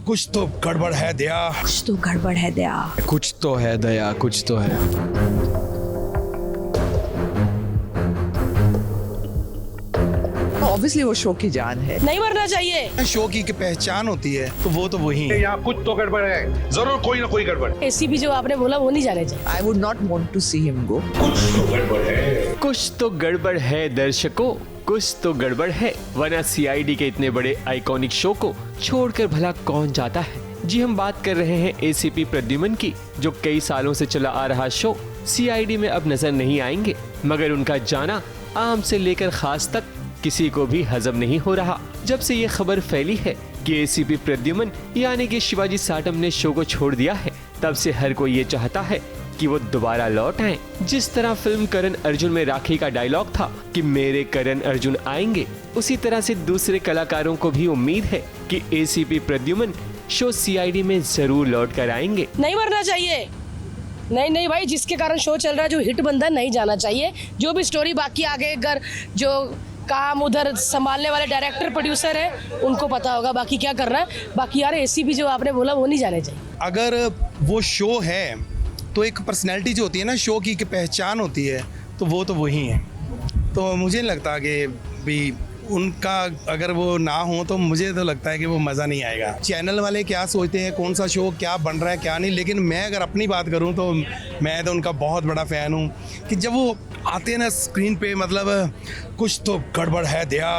कुछ तो गड़बड़ है दया, कुछ तो गड़बड़ है दया, कुछ तो है दया, कुछ तो है। ऑब्वियसली वो शो की जान है। नहीं मरना चाहिए। शो की पहचान होती है तो वो तो वही है। यहाँ कुछ तो गड़बड़ है, जरूर कोई ना कोई गड़बड़। एसीपी जो आपने बोला वो नहीं जाने चाहिए। I would not want to see him go. कुछ तो गड़बड़ है दर्शकों, कुछ तो गड़बड़ है, वरना सीआईडी के इतने बड़े आइकॉनिक शो को छोड़कर भला कौन जाता है। जी हम बात कर रहे हैं एसीपी प्रद्युमन की, जो कई सालों से चला आ रहा शो सीआईडी में अब नजर नहीं आएंगे, मगर उनका जाना आम से लेकर खास तक किसी को भी हजम नहीं हो रहा। जब से ये खबर फैली है कि एसीपी प्रद्युमन यानी कि शिवाजी साटम ने शो को छोड़ दिया है, तब से हर कोई ये चाहता है कि वो दोबारा लौट आए। जिस तरह फिल्म करण अर्जुन में राखी का डायलॉग था कि मेरे करण अर्जुन आएंगे, उसी तरह से दूसरे कलाकारों को भी उम्मीद है कि एसीपी प्रद्युमन शो सीआईडी में जरूर लौट कर आएंगे। नहीं मरना चाहिए। नहीं भाई, जिसके कारण शो चल रहा है, जो हिट बंदा नहीं जाना चाहिए। जो भी स्टोरी बाकी आगे अगर जो काम उधर संभालने वाले डायरेक्टर प्रोड्यूसर है उनको पता होगा बाकी क्या करना है। बाकी यार एसीपी जो आपने बोला वो नहीं जाने चाहिए। अगर वो शो है तो एक पर्सनैलिटी जो होती है ना, शो की पहचान होती है, तो वो तो वही है। तो मुझे नहीं लगता कि भी उनका अगर वो ना हो तो मुझे तो लगता है कि वो मज़ा नहीं आएगा। चैनल वाले क्या सोचते हैं, कौन सा शो क्या बन रहा है क्या नहीं, लेकिन मैं अगर अपनी बात करूं तो मैं तो उनका बहुत बड़ा फ़ैन हूं कि जब वो आते हैं ना स्क्रीन पे, मतलब कुछ तो गड़बड़ है दया,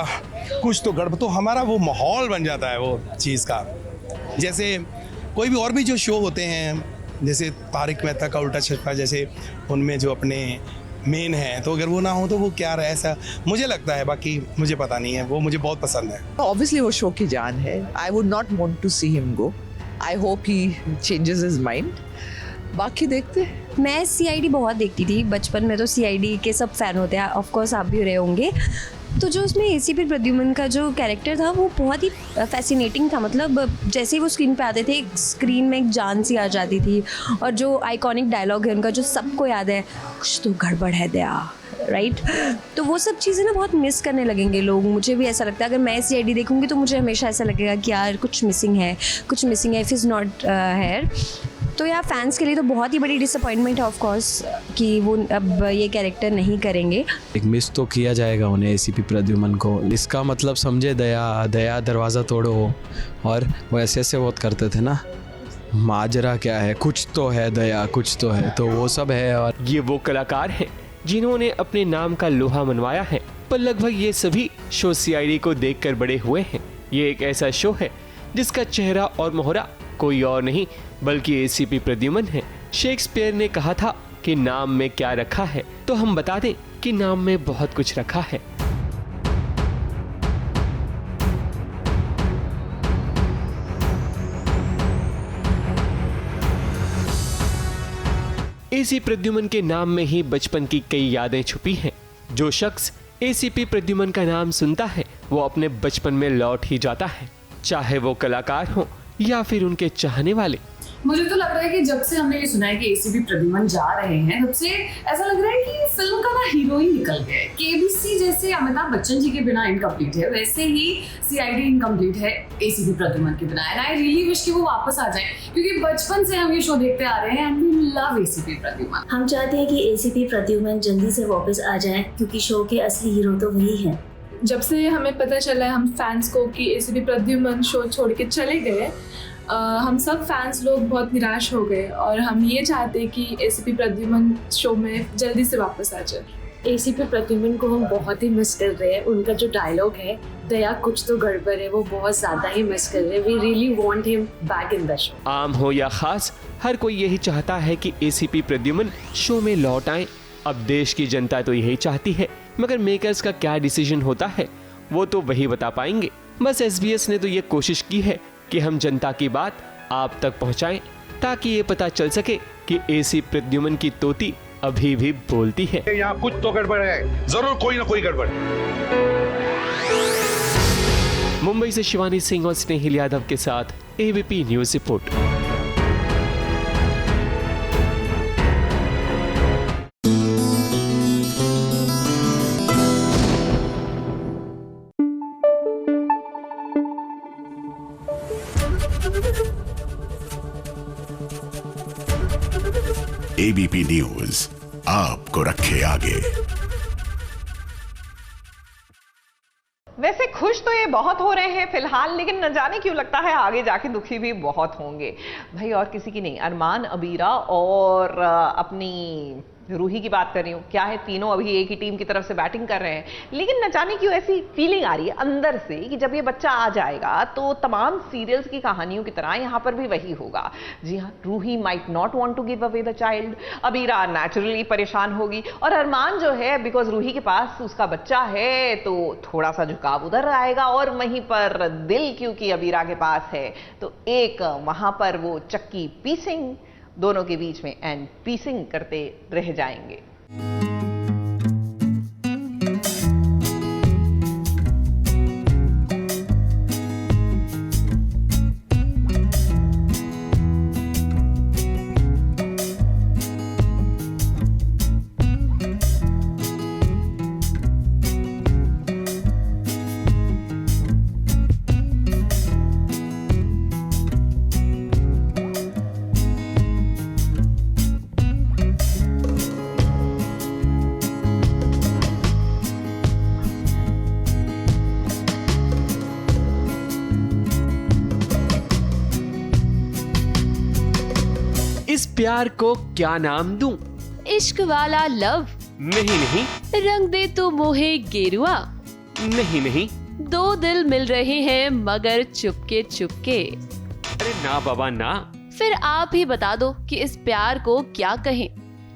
कुछ तो गड़बड़, तो हमारा वो माहौल बन जाता है वो चीज़ का। जैसे कोई भी और भी जो शो होते हैं, जैसे तारिक मेहता का उल्टा चश्मा, जैसे उनमें जो अपने मेन है, तो अगर वो ना हो तो वो क्या रहा, ऐसा मुझे लगता है। बाकी मुझे पता नहीं है, वो मुझे बहुत पसंद है। ऑब्वियसली वो शो की जान है। I would not want to see him go. I hope he changes his mind. बाकी देखते हैं। मैं सीआईडी बहुत देखती थी बचपन में, तो सीआईडी के सब फैन होते हैं, ऑफ कोर्स आप भी रहे होंगे। तो जो उसमें एसीपी प्रद्युमन का जो कैरेक्टर था वो बहुत ही फैसिनेटिंग था। मतलब जैसे ही वो स्क्रीन पे आते थे, स्क्रीन में एक जान सी आ जाती थी। और जो आइकॉनिक डायलॉग है उनका, जो सबको याद है, कुछ तो गड़बड़ है दया, राइट। तो वो सब चीज़ें ना बहुत मिस करने लगेंगे लोग। मुझे भी ऐसा लगता है, अगर मैं सीआईडी देखूंगी तो मुझे हमेशा ऐसा लगेगा कि यार कुछ मिसिंग है, कुछ मिसिंग है, इफ इज़ नॉट हेयर। तो यार फैंस के लिए तो बहुत ही बड़ी डिसअपॉइंटमेंट है ऑफ कोर्स कि वो अब ये कैरेक्टर नहीं करेंगे। एक मिस तो किया जाएगा उन्हें एसीपी प्रद्युमन को। इसका मतलब समझे दया दरवाज़ा तोड़ो, और वो ऐसे बहुत करते थे ना, माजरा क्या है, कुछ तो है दया, कुछ तो है, तो वो सब है। और ये वो कलाकार हैं जिन्होंने अपने नाम का लोहा मनवाया है, पर लगभग ये सभी शो सीआईडी को देखकर बड़े हुए हैं। ये एक ऐसा शो है जिसका चेहरा और मोहरा कोई और नहीं बल्कि एसीपी प्रद्युमन है। शेक्सपियर ने कहा था कि नाम में क्या रखा है, तो हम बता दें कि नाम में बहुत कुछ रखा है। एसी प्रद्युमन के नाम में ही बचपन की कई यादें छुपी हैं। जो शख्स एसीपी प्रद्युमन का नाम सुनता है वो अपने बचपन में लौट ही जाता है, चाहे वो कलाकार हो या फिर उनके चाहने वाले। मुझे तो लग रहा है कि जब से हमने ये सुना है कि एसीपी प्रद्युमन जा रहे हैं, तब से ऐसा लग रहा है कि फिल्म का ना हीरो ही निकल गया है। केबीसी जैसे अमिताभ बच्चन जी के बिना इनकम्प्लीट है, वैसे ही सीआईडी इनकम्प्लीट है एसीपी प्रद्युमन के बिना। एंड आई रियली विश कि वो वापस आ जाए, क्योंकि बचपन से हम ये शो देखते आ रहे हैं and we love ACP Pradyuman. हम चाहते हैं कि एसीपी प्रद्युमन जल्दी से वापस आ जाए, क्योंकि शो के असली हीरो तो वही है। जब से हमें पता चला है हम फैंस को कि एसीपी प्रद्युमन शो छोड़ के चले गए, हम सब फैंस लोग बहुत निराश हो गए, और हम ये चाहते हैं कि एसीपी प्रद्युमन शो में जल्दी से वापस आ जाए। एसीपी प्रद्युमन को हम बहुत ही मिस कर रहे हैं। उनका जो डायलॉग है दया कुछ तो गड़बड़ है, वो बहुत ज़्यादा ही मिस कर रहे हैं। We really want him back in the show. आम हो या खास, हर कोई यही चाहता है कि एसीपी प्रद्युमन शो में लौट आए। अब देश की जनता तो यही चाहती है, मगर मेकर्स का क्या डिसीजन होता है वो तो वही बता पाएंगे। बस एसबीएस ने तो ये कोशिश की है कि हम जनता की बात आप तक पहुंचाएं, ताकि ये पता चल सके कि एसी प्रद्युमन की तोती अभी भी बोलती है। यहाँ कुछ तो गड़बड़ है, जरूर कोई ना कोई गड़बड़। मुंबई से शिवानी सिंह और स्नेहिल यादव के साथ ABP news report. ABP news आपको रखे आगे। वैसे खुश तो ये बहुत हो रहे हैं फिलहाल, लेकिन न जाने क्यों लगता है आगे जाके दुखी भी बहुत होंगे। भाई और किसी की नहीं, अरमान, अबीरा और अपनी रूही की बात कर रही हूँ। क्या है, तीनों अभी एक ही टीम की तरफ से बैटिंग कर रहे हैं, लेकिन न जाने क्यों ऐसी फीलिंग आ रही है अंदर से कि जब ये बच्चा आ जाएगा तो तमाम सीरियल्स की कहानियों की तरह यहाँ पर भी वही होगा। जी हाँ, Ruhi might not want to give away the child, Abira naturally परेशान होगी, और अरमान जो है बिकॉज रूही के पास उसका बच्चा है तो थोड़ा सा झुकाव उधर आएगा, और वहीं पर दिल क्योंकि अबीरा के पास है तो एक वहां पर वो चक्की पीसिंग दोनों के बीच में एंड पीसिंग करते रह जाएंगे। इस प्यार को क्या नाम दूं? इश्क वाला लव, नहीं, रंग दे तो मोहे गेरुआ, नहीं, दो दिल मिल रहे हैं मगर चुपके चुपके। अरे ना बाबा ना। फिर आप ही बता दो कि इस प्यार को क्या कहें।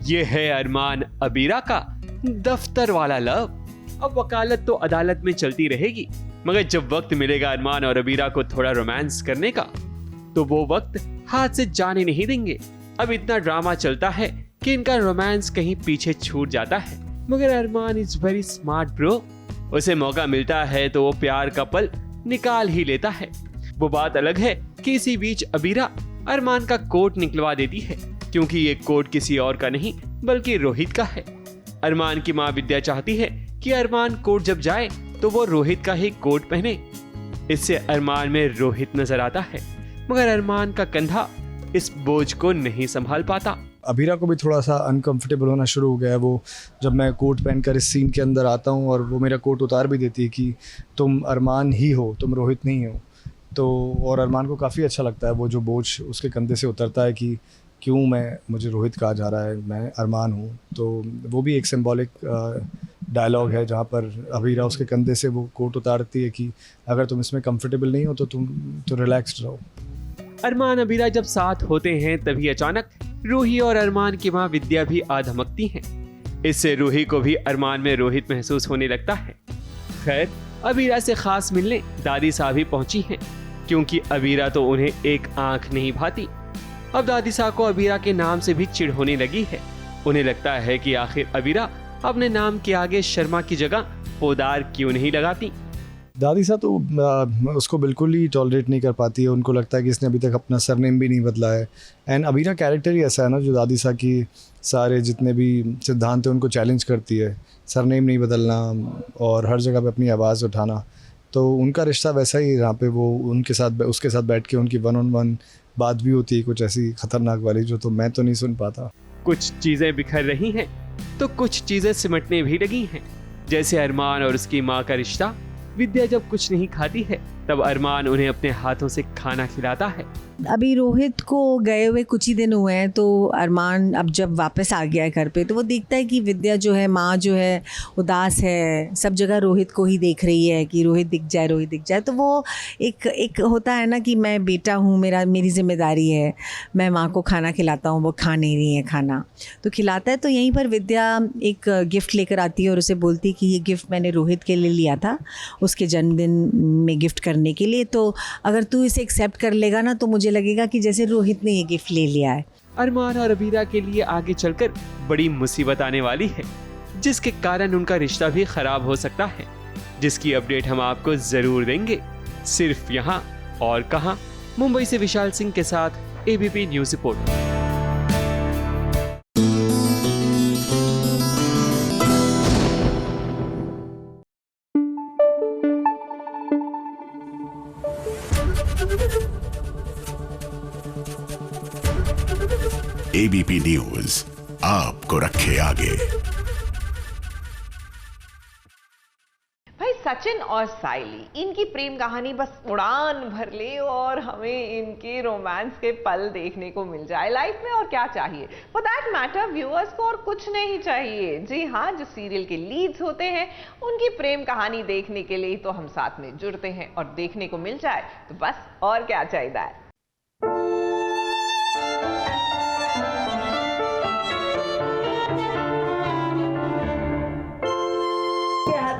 ये है अरमान अबीरा का दफ्तर वाला लव। अब वकालत तो अदालत में चलती रहेगी, मगर जब वक्त मिलेगा अरमान और अबीरा को थोड़ा रोमांस करने का तो वो वक्त हाथ से जाने नहीं देंगे। अब इतना ड्रामा चलता है कि इनका रोमांस कहीं पीछे छूट जाता है, मगर अरमान इज वेरी स्मार्ट ब्रो। उसे मौका मिलता है तो वो प्यार का पल निकाल ही लेता है। वो बात अलग है कि इसी बीच अबीरा अरमान का कोट निकलवा देती है, क्योंकि ये कोट किसी और का नहीं बल्कि रोहित का है। अरमान की माँ विद्या चाहती है कि अरमान कोर्ट जब जाए तो वो रोहित का ही कोट पहने। इससे अरमान में रोहित नजर आता है, मगर अरमान का कंधा इस बोझ को नहीं संभाल पाता। अबीरा को भी थोड़ा सा अनकंफर्टेबल होना शुरू हो गया है वो, जब मैं कोट पहनकर इस सीन के अंदर आता हूँ और वो मेरा कोट उतार भी देती है कि तुम अरमान ही हो, तुम रोहित नहीं हो। तो और अरमान को काफ़ी अच्छा लगता है वो जो बोझ उसके कंधे से उतरता है कि क्यों मुझे रोहित कहा जा रहा है, मैं अरमान हूँ। तो वो भी एक सिंबॉलिक डायलॉग है जहाँ पर अबीरा उसके कंधे से वो कोट उतारती है कि अगर तुम इसमें कंफर्टेबल नहीं हो तो तुम रिलैक्स्ड रहो। अरमान अबीरा जब साथ होते हैं तभी अचानक रूही और अरमान की माँ विद्या भी आ धमकती हैं। इससे रूही को भी अरमान में रोहित महसूस होने लगता है। खैर, अबीरा से खास मिलने दादी साहब भी पहुंची हैं, क्योंकि अबीरा तो उन्हें एक आंख नहीं भाती। अब दादी साहब को अबीरा के नाम से भी चिढ़ होने लगी है। उन्हें लगता है कि आखिर अबीरा अपने नाम के आगे शर्मा की जगह पोदार क्यों नहीं लगाती। दादी साहब तो उसको बिल्कुल ही टॉलरेट नहीं कर पाती है। उनको लगता है कि इसने अभी तक अपना सरनेम भी नहीं बदला है। एंड अबीरा कैरेक्टर ही ऐसा है ना जो दादी साहब की सारे जितने भी सिद्धांत हैं उनको चैलेंज करती है। सरनेम नहीं बदलना और हर जगह पे अपनी आवाज़ उठाना। तो उनका रिश्ता वैसा ही, जहाँ पे वो उसके साथ बैठ के उनकी 1-on-1 बात भी होती है, कुछ ऐसी खतरनाक वाली जो तो मैं तो नहीं सुन पाता। कुछ चीज़ें बिखर रही हैं तो कुछ चीज़ें सिमटने भी लगी हैं, जैसे अरमान और उसकी माँ का रिश्ता। विद्या जब कुछ नहीं खाती है तब अरमान उन्हें अपने हाथों से खाना खिलाता है। अभी रोहित को गए हुए कुछ ही दिन हुए हैं, तो अरमान अब जब वापस आ गया है घर पे तो वो देखता है कि विद्या जो है, माँ जो है, उदास है, सब जगह रोहित को ही देख रही है कि रोहित दिख जाए। तो वो एक होता है ना कि मैं बेटा हूँ, मेरी जिम्मेदारी है, मैं माँ को खाना खिलाता हूँ, वो खा नहीं रही है खाना, तो खिलाता है। तो यहीं पर विद्या एक गिफ्ट लेकर आती है और उसे बोलती है कि ये गिफ्ट मैंने रोहित के लिए लिया था, उसके जन्मदिन में गिफ्ट करने के लिए, तो अगर तू इसे एक्सेप्ट कर लेगा ना तो मुझे लगेगा कि जैसे रोहित ने ये गिफ्ट ले लिया है। अरमान और अबीरा के लिए आगे चलकर बड़ी मुसीबत आने वाली है, जिसके कारण उनका रिश्ता भी खराब हो सकता है, जिसकी अपडेट हम आपको जरूर देंगे, सिर्फ यहाँ और कहाँ। मुंबई से विशाल सिंह के साथ ABP news report. ABP news आपको रखे आगे। भाई सचिन और साइली, इनकी प्रेम कहानी बस उड़ान भर ले और हमें इनके रोमांस के पल देखने को मिल जाए लाइफ में, और क्या चाहिए। फॉर दैट मैटर व्यूअर्स को और कुछ नहीं चाहिए। जी हाँ, जो सीरियल के लीड्स होते हैं उनकी प्रेम कहानी देखने के लिए तो हम साथ में जुड़ते हैं, और देखने को मिल जाए तो बस और क्या चाहिए।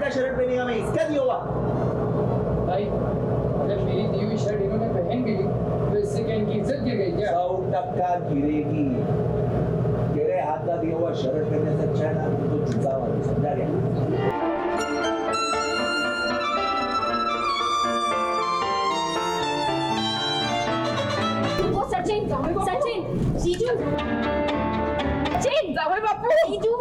शर्ट पहनेगा मैं इसका दिया हुआ भाई, अगर मेरी दी हुई शर्ट इन्होंने पहन ली तो इससे क्या इनकी इज्जत गिर गई क्या? 100 टक्का गिरेगी। तेरे हाथ का दिया हुआ शर्ट पहनने से अच्छा है ना तो जूता वाली, समझा गया? वो सचिन जीजू सचिन जावई बापू जीजू।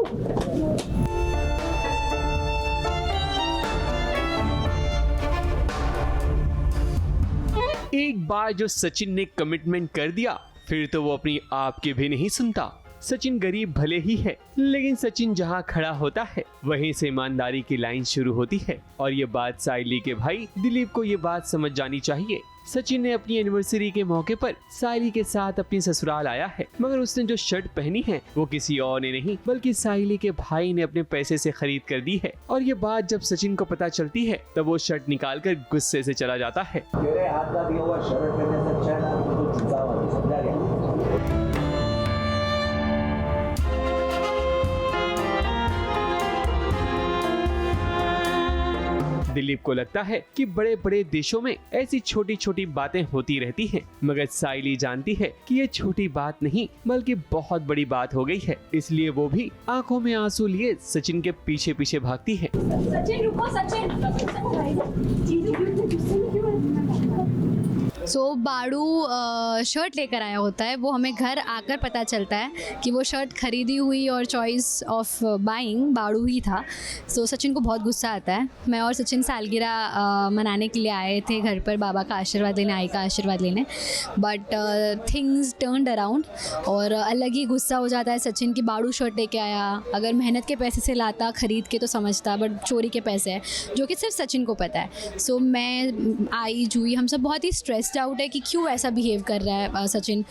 एक बार जो सचिन ने कमिटमेंट कर दिया फिर तो वो अपनी आप की भी नहीं सुनता। सचिन गरीब भले ही है, लेकिन सचिन जहाँ खड़ा होता है वहीं से ईमानदारी की लाइन शुरू होती है। और ये बात साइली के भाई दिलीप को ये बात समझ जानी चाहिए। सचिन ने अपनी एनिवर्सरी के मौके पर साइली के साथ अपनी ससुराल आया है, मगर उसने जो शर्ट पहनी है वो किसी और ने नहीं बल्कि साइली के भाई ने अपने पैसे से खरीद कर दी है। और ये बात जब सचिन को पता चलती है तब वो शर्ट निकाल कर गुस्से से चला जाता है। तेरे हाथ का दिया हुआ शर्ट पहनने से अच्छा है ना तो जूता वाली, समझा गया? दिलीप को लगता है कि बड़े बड़े देशों में ऐसी छोटी छोटी बातें होती रहती हैं, मगर साइली जानती है कि ये छोटी बात नहीं बल्कि बहुत बड़ी बात हो गई है। इसलिए वो भी आंखों में आंसू लिए सचिन के पीछे पीछे भागती है। सचिन रुको, सचिन बाड़ू शर्ट लेकर आया होता है। वो हमें घर आकर पता चलता है कि वो शर्ट खरीदी हुई और चॉइस ऑफ बाइंग बाड़ू ही था। सचिन को बहुत गुस्सा आता है। मैं और सचिन सालगिरह मनाने के लिए आए थे घर पर, बाबा का आशीर्वाद लेने, आई का आशीर्वाद लेने, बट थिंग्स टर्न्ड अराउंड और अलग ही गुस्सा हो जाता है सचिन की बाड़ू शर्ट लेके आया। अगर मेहनत के पैसे से लाता खरीद के तो समझता, बट चोरी के पैसे हैं जो कि सिर्फ सचिन को पता है। मैं आई जूही हम सब बहुत ही स्ट्रेस्ड आउट है कि क्यों ऐसा बिहेव कर रहा है सचिन।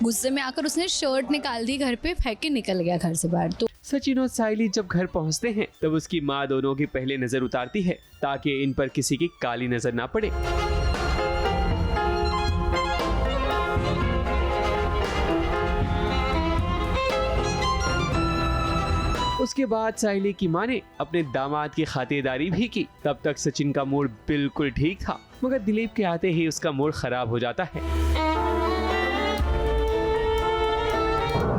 गुस्से में आकर उसने शर्ट निकाल दी, घर पे फेंक के निकल गया घर से बाहर। तो सचिन और साइली जब घर पहुंचते हैं तब उसकी माँ दोनों की पहले नजर उतारती है ताकि इन पर किसी की काली नजर ना पड़े। उसके बाद साइली की माँ ने अपने दामाद की खातिरदारी भी की। तब तक सचिन का मूड बिल्कुल ठीक था, मगर दिलीप के आते ही उसका मूड खराब हो जाता है।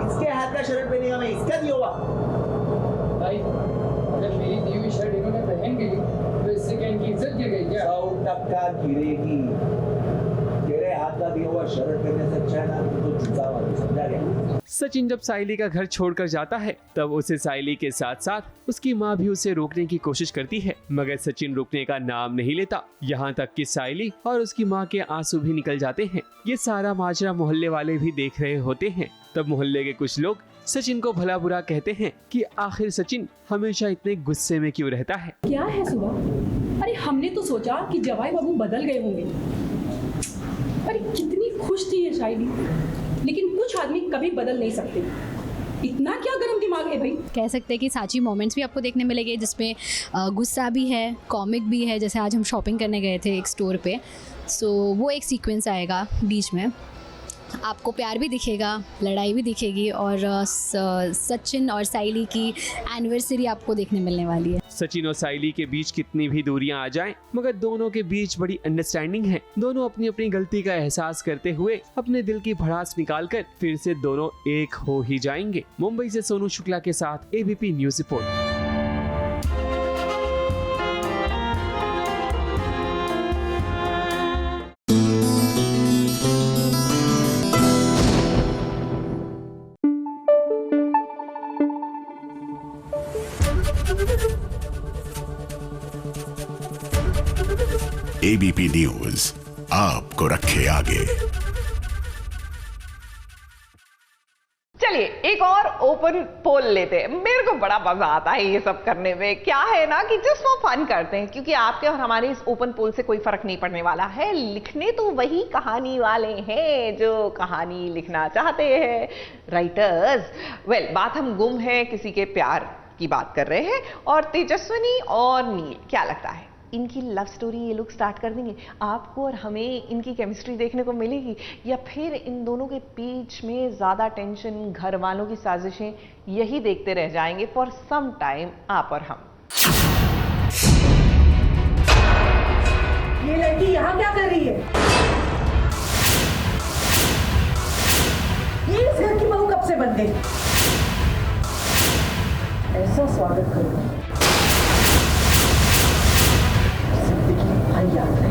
इसके हाथ का शर्ट पहनेगा मैं इसका दिया हुआ भाई, अगर मेरी दी हुई शर्ट इन्होंने पहन ली तो इससे क्या इनकी इज्जत गिर गई क्या? 100 टक्का गिरेगी। तेरे हाथ का दिया हुआ शर्ट पहनने से अच्छा है ना तो जूता वाली, समझा गया? सचिन जब साइली का घर छोड़कर जाता है तब उसे साइली के साथ साथ उसकी माँ भी उसे रोकने की कोशिश करती है, मगर सचिन रुकने का नाम नहीं लेता। यहाँ तक कि साइली और उसकी माँ के आंसू भी निकल जाते हैं। ये सारा माजरा मोहल्ले वाले भी देख रहे होते हैं। तब मोहल्ले के कुछ लोग सचिन को भला बुरा कहते हैं कि आखिर सचिन हमेशा इतने गुस्से में क्यों रहता है। क्या है सुबह? अरे हमने तो सोचा कि जवाई बाबू बदल गए होंगे। अरे कितनी खुश थी ये शायरी, लेकिन कुछ आदमी कभी बदल नहीं सकते। इतना क्या गरम दिमाग है भाई। कह सकते हैं कि साची मोमेंट्स भी आपको देखने मिलेंगे जिसमें गुस्सा भी है, कॉमिक भी है। जैसे आज हम शॉपिंग करने गए थे एक स्टोर पे, वो एक सीक्वेंस आएगा बीच में। आपको प्यार भी दिखेगा, लड़ाई भी दिखेगी और सचिन और साइली की एनिवर्सरी आपको देखने मिलने वाली है। सचिन और साइली के बीच कितनी भी दूरियां आ जाएं, मगर दोनों के बीच बड़ी अंडरस्टैंडिंग है। दोनों अपनी अपनी गलती का एहसास करते हुए अपने दिल की भड़ास निकालकर फिर से दोनों एक हो ही जाएंगे। मुंबई से सोनू शुक्ला के साथ ABP news report. ABP news आपको रखे आगे। चलिए एक और ओपन पोल लेते हैं। मेरे को बड़ा मजा आता है ये सब करने में। क्या है ना कि जस्ट फॉर फन करते हैं, क्योंकि आपके और हमारे इस ओपन पोल से कोई फर्क नहीं पड़ने वाला है। लिखने तो वही कहानी वाले हैं जो कहानी लिखना चाहते हैं, राइटर्स। वेल, बात हम गुम है किसी के प्यार की बात कर रहे हैं, और तेजस्विनी और नील, क्या लगता है इनकी लव स्टोरी ये लोग स्टार्ट कर देंगे? आपको और हमें इनकी केमिस्ट्री देखने को मिलेगी, या फिर इन दोनों के बीच में ज्यादा टेंशन, घर वालों की साजिशें, यही देखते रह जाएंगे फॉर सम टाइम आप और हम। ये लड़की यहाँ क्या कर रही है? ये इस घर की बहू कब से बन गई? ऐसा स्वागत करो याद है।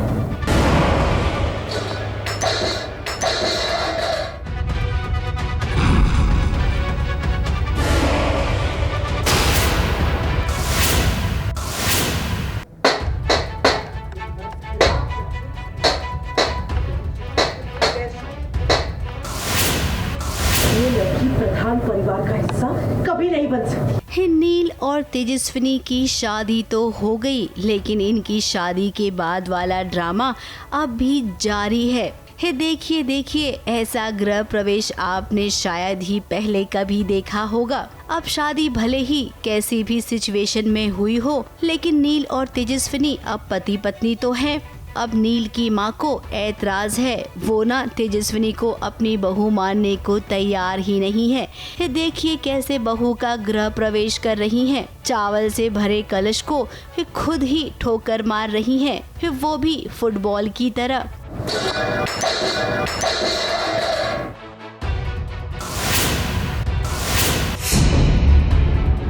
ये लड़की प्रधान परिवार का हिस्सा कभी नहीं बन सकती। नील और तेजस्विनी की शादी तो हो गई, लेकिन इनकी शादी के बाद वाला ड्रामा अब भी जारी है। देखिए देखिए, ऐसा गृह प्रवेश आपने शायद ही पहले कभी देखा होगा। अब शादी भले ही कैसी भी सिचुएशन में हुई हो, लेकिन नील और तेजस्विनी अब पति पत्नी तो हैं। अब नील की माँ को ऐतराज है, वो ना तेजस्विनी को अपनी बहू मानने को तैयार ही नहीं है। देखिए कैसे बहू का गृह प्रवेश कर रही हैं। चावल से भरे कलश को खुद ही ठोकर मार रही हैं, वो भी फुटबॉल की तरह।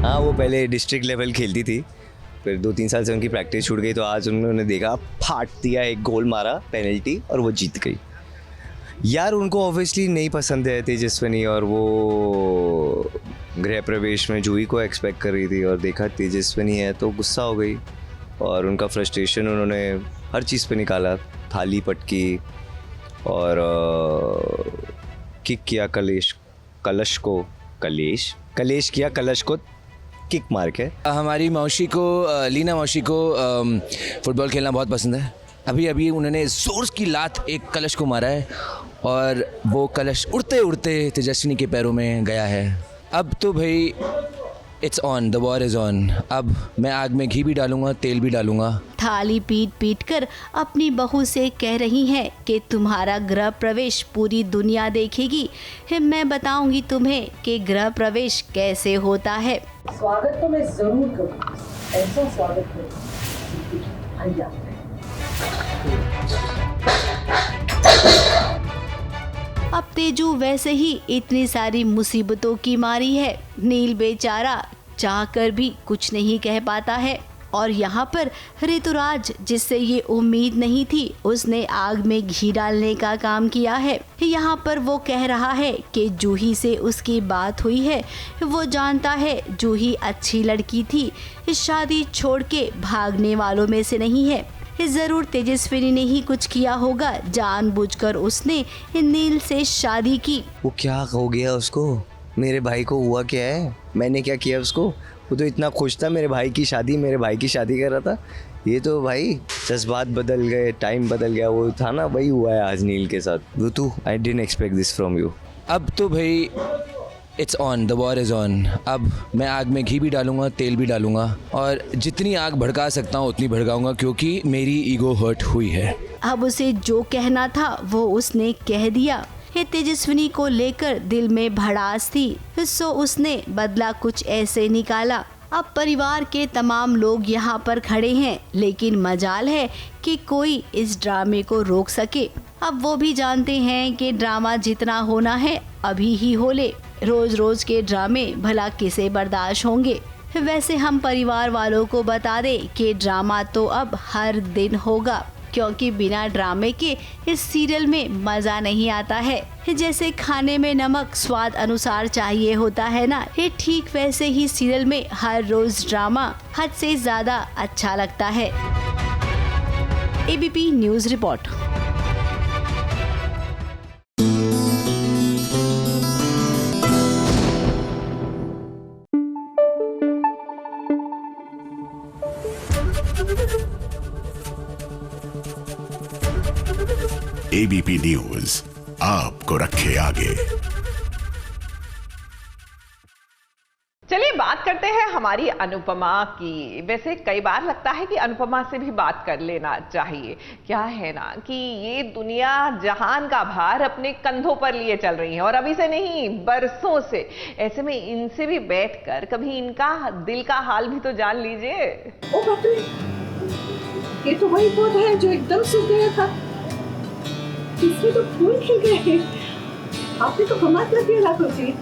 हाँ, वो पहले डिस्ट्रिक्ट लेवल खेलती थी, फिर 2-3 साल से उनकी प्रैक्टिस छूट गई, तो आज उन्होंने देखा, फाट दिया, एक गोल मारा पेनल्टी और वो जीत गई। यार उनको ऑब्वियसली नहीं पसंद है तेजस्विनी, और वो गृह प्रवेश में जूही को एक्सपेक्ट कर रही थी और देखा तेजस्विनी है तो गुस्सा हो गई, और उनका फ्रस्ट्रेशन उन्होंने हर चीज़ पे निकाला। थाली पटकी और किक किया कलेश किया कलश को किक मार के। हमारी मौसी को, लीना मौसी को फुटबॉल खेलना बहुत पसंद है। अभी उन्होंने जोर की लात एक कलश को मारा है, और वो कलश उड़ते उड़ते तेजस्विनी के पैरों में गया है। अब तो भाई it's on, the war is on. अब मैं आग में घी भी डालूंगा, तेल भी डालूंगा। थाली पीट कर अपनी बहू से कह रही हैं कि तुम्हारा गृह प्रवेश पूरी दुनिया देखेगी। मैं बताऊंगी तुम्हें कि गृह प्रवेश कैसे होता है। स्वागत तो मैं जरूर करूँ, ऐसा स्वागत करूँ। अब तेजू वैसे ही इतनी सारी मुसीबतों की मारी है। नील बेचारा चाहकर भी कुछ नहीं कह पाता है, और यहाँ पर ऋतुराज, जिससे ये उम्मीद नहीं थी, उसने आग में घी डालने का काम किया है। यहाँ पर वो कह रहा है कि जूही से उसकी बात हुई है। वो जानता है जूही अच्छी लड़की थी, शादी छोड़ के भागने वालों में से नहीं है। जरूर तेजस्विनी ने ही कुछ किया होगा, जानबूझकर उसने नील से शादी की। वो क्या हो गया उसको? मेरे भाई को हुआ क्या है? मैंने क्या किया उसको? वो तो इतना खुश था, मेरे भाई की शादी कर रहा था। ये तो भाई जज्बात बदल गए, टाइम बदल गया। वो था ना, वही हुआ है आज नील के साथ। Ritu, I didn't expect this from you. अब तो भाई it's on, the war is on. अब मैं आग में घी भी डालूंगा, तेल भी डालूंगा, और जितनी आग भड़का सकता हूँ उतनी भड़काऊंगा, क्योंकि मेरी ईगो हर्ट हुई है। अब उसे जो कहना था वो उसने कह दिया। तेजस्विनी को लेकर दिल में भड़ास थी, सो उसने बदला कुछ ऐसे निकाला। अब परिवार के तमाम लोग यहाँ पर खड़े हैं, लेकिन मजाल है कि कोई इस ड्रामे को रोक सके। अब वो भी जानते हैं कि ड्रामा जितना होना है अभी ही हो ले। रोज रोज के ड्रामे भला किसे बर्दाश्त होंगे। वैसे हम परिवार वालों को बता दें कि ड्रामा तो अब हर दिन होगा, क्योंकि बिना ड्रामे के इस सीरियल में मजा नहीं आता है। जैसे खाने में नमक स्वाद अनुसार चाहिए होता है ना, ये ठीक वैसे ही सीरियल में हर रोज ड्रामा हद से ज्यादा अच्छा लगता है। ABP news report. ABP news आपको रखे आगे। चलिए बात करते हैं हमारी अनुपमा की। वैसे कई बार लगता है कि अनुपमा से भी बात कर लेना चाहिए। क्या है ना कि ये दुनिया जहान का भार अपने कंधों पर लिए चल रही है, और अभी से नहीं बरसों से। ऐसे में इनसे भी बैठकर कभी इनका दिल का हाल भी तो जान लीजिए। ओ बाप रे, ये तो वही पौधा है जो एकदम सूख गया था, इसमें तो फूल खिल गए हैं। आपने तो कमाल कर दिया राघव जी।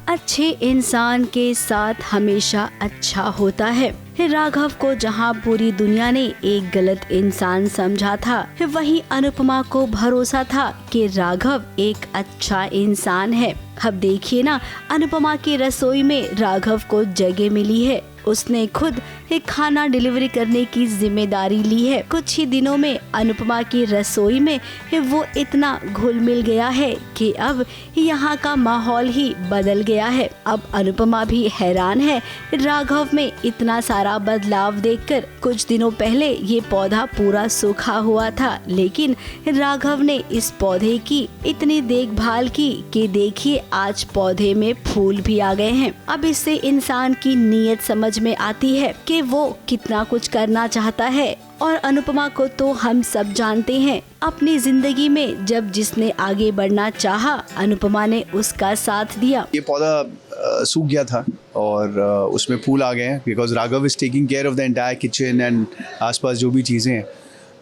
अच्छे इंसान के साथ हमेशा अच्छा होता है। राघव को जहां पूरी दुनिया ने एक गलत इंसान समझा था, वहीं अनुपमा को भरोसा था कि राघव एक अच्छा इंसान है। अब देखिए ना, अनुपमा की रसोई में राघव को जगह मिली है। उसने खुद एक खाना डिलीवरी करने की जिम्मेदारी ली है। कुछ ही दिनों में अनुपमा की रसोई में वो इतना घुल मिल गया है कि अब यहाँ का माहौल ही बदल गया है। अब अनुपमा भी हैरान है राघव में इतना सारा बदलाव देखकर। कुछ दिनों पहले ये पौधा पूरा सूखा हुआ था, लेकिन राघव ने इस पौधे की इतनी देखभाल की कि देखिए आज पौधे में फूल भी आ गए हैं। अब इससे इंसान की नीयत समझ में आती है कि वो कितना कुछ करना चाहता है। और अनुपमा को तो हम सब जानते हैं। अपनी जिंदगी में जब जिसने आगे बढ़ना चाहा, अनुपमा ने उसका साथ दिया। ये पौधा सूख गया था और उसमें फूल आ गए हैं, because Raghav is taking care of the entire kitchen and आसपास जो भी चीज़ें हैं,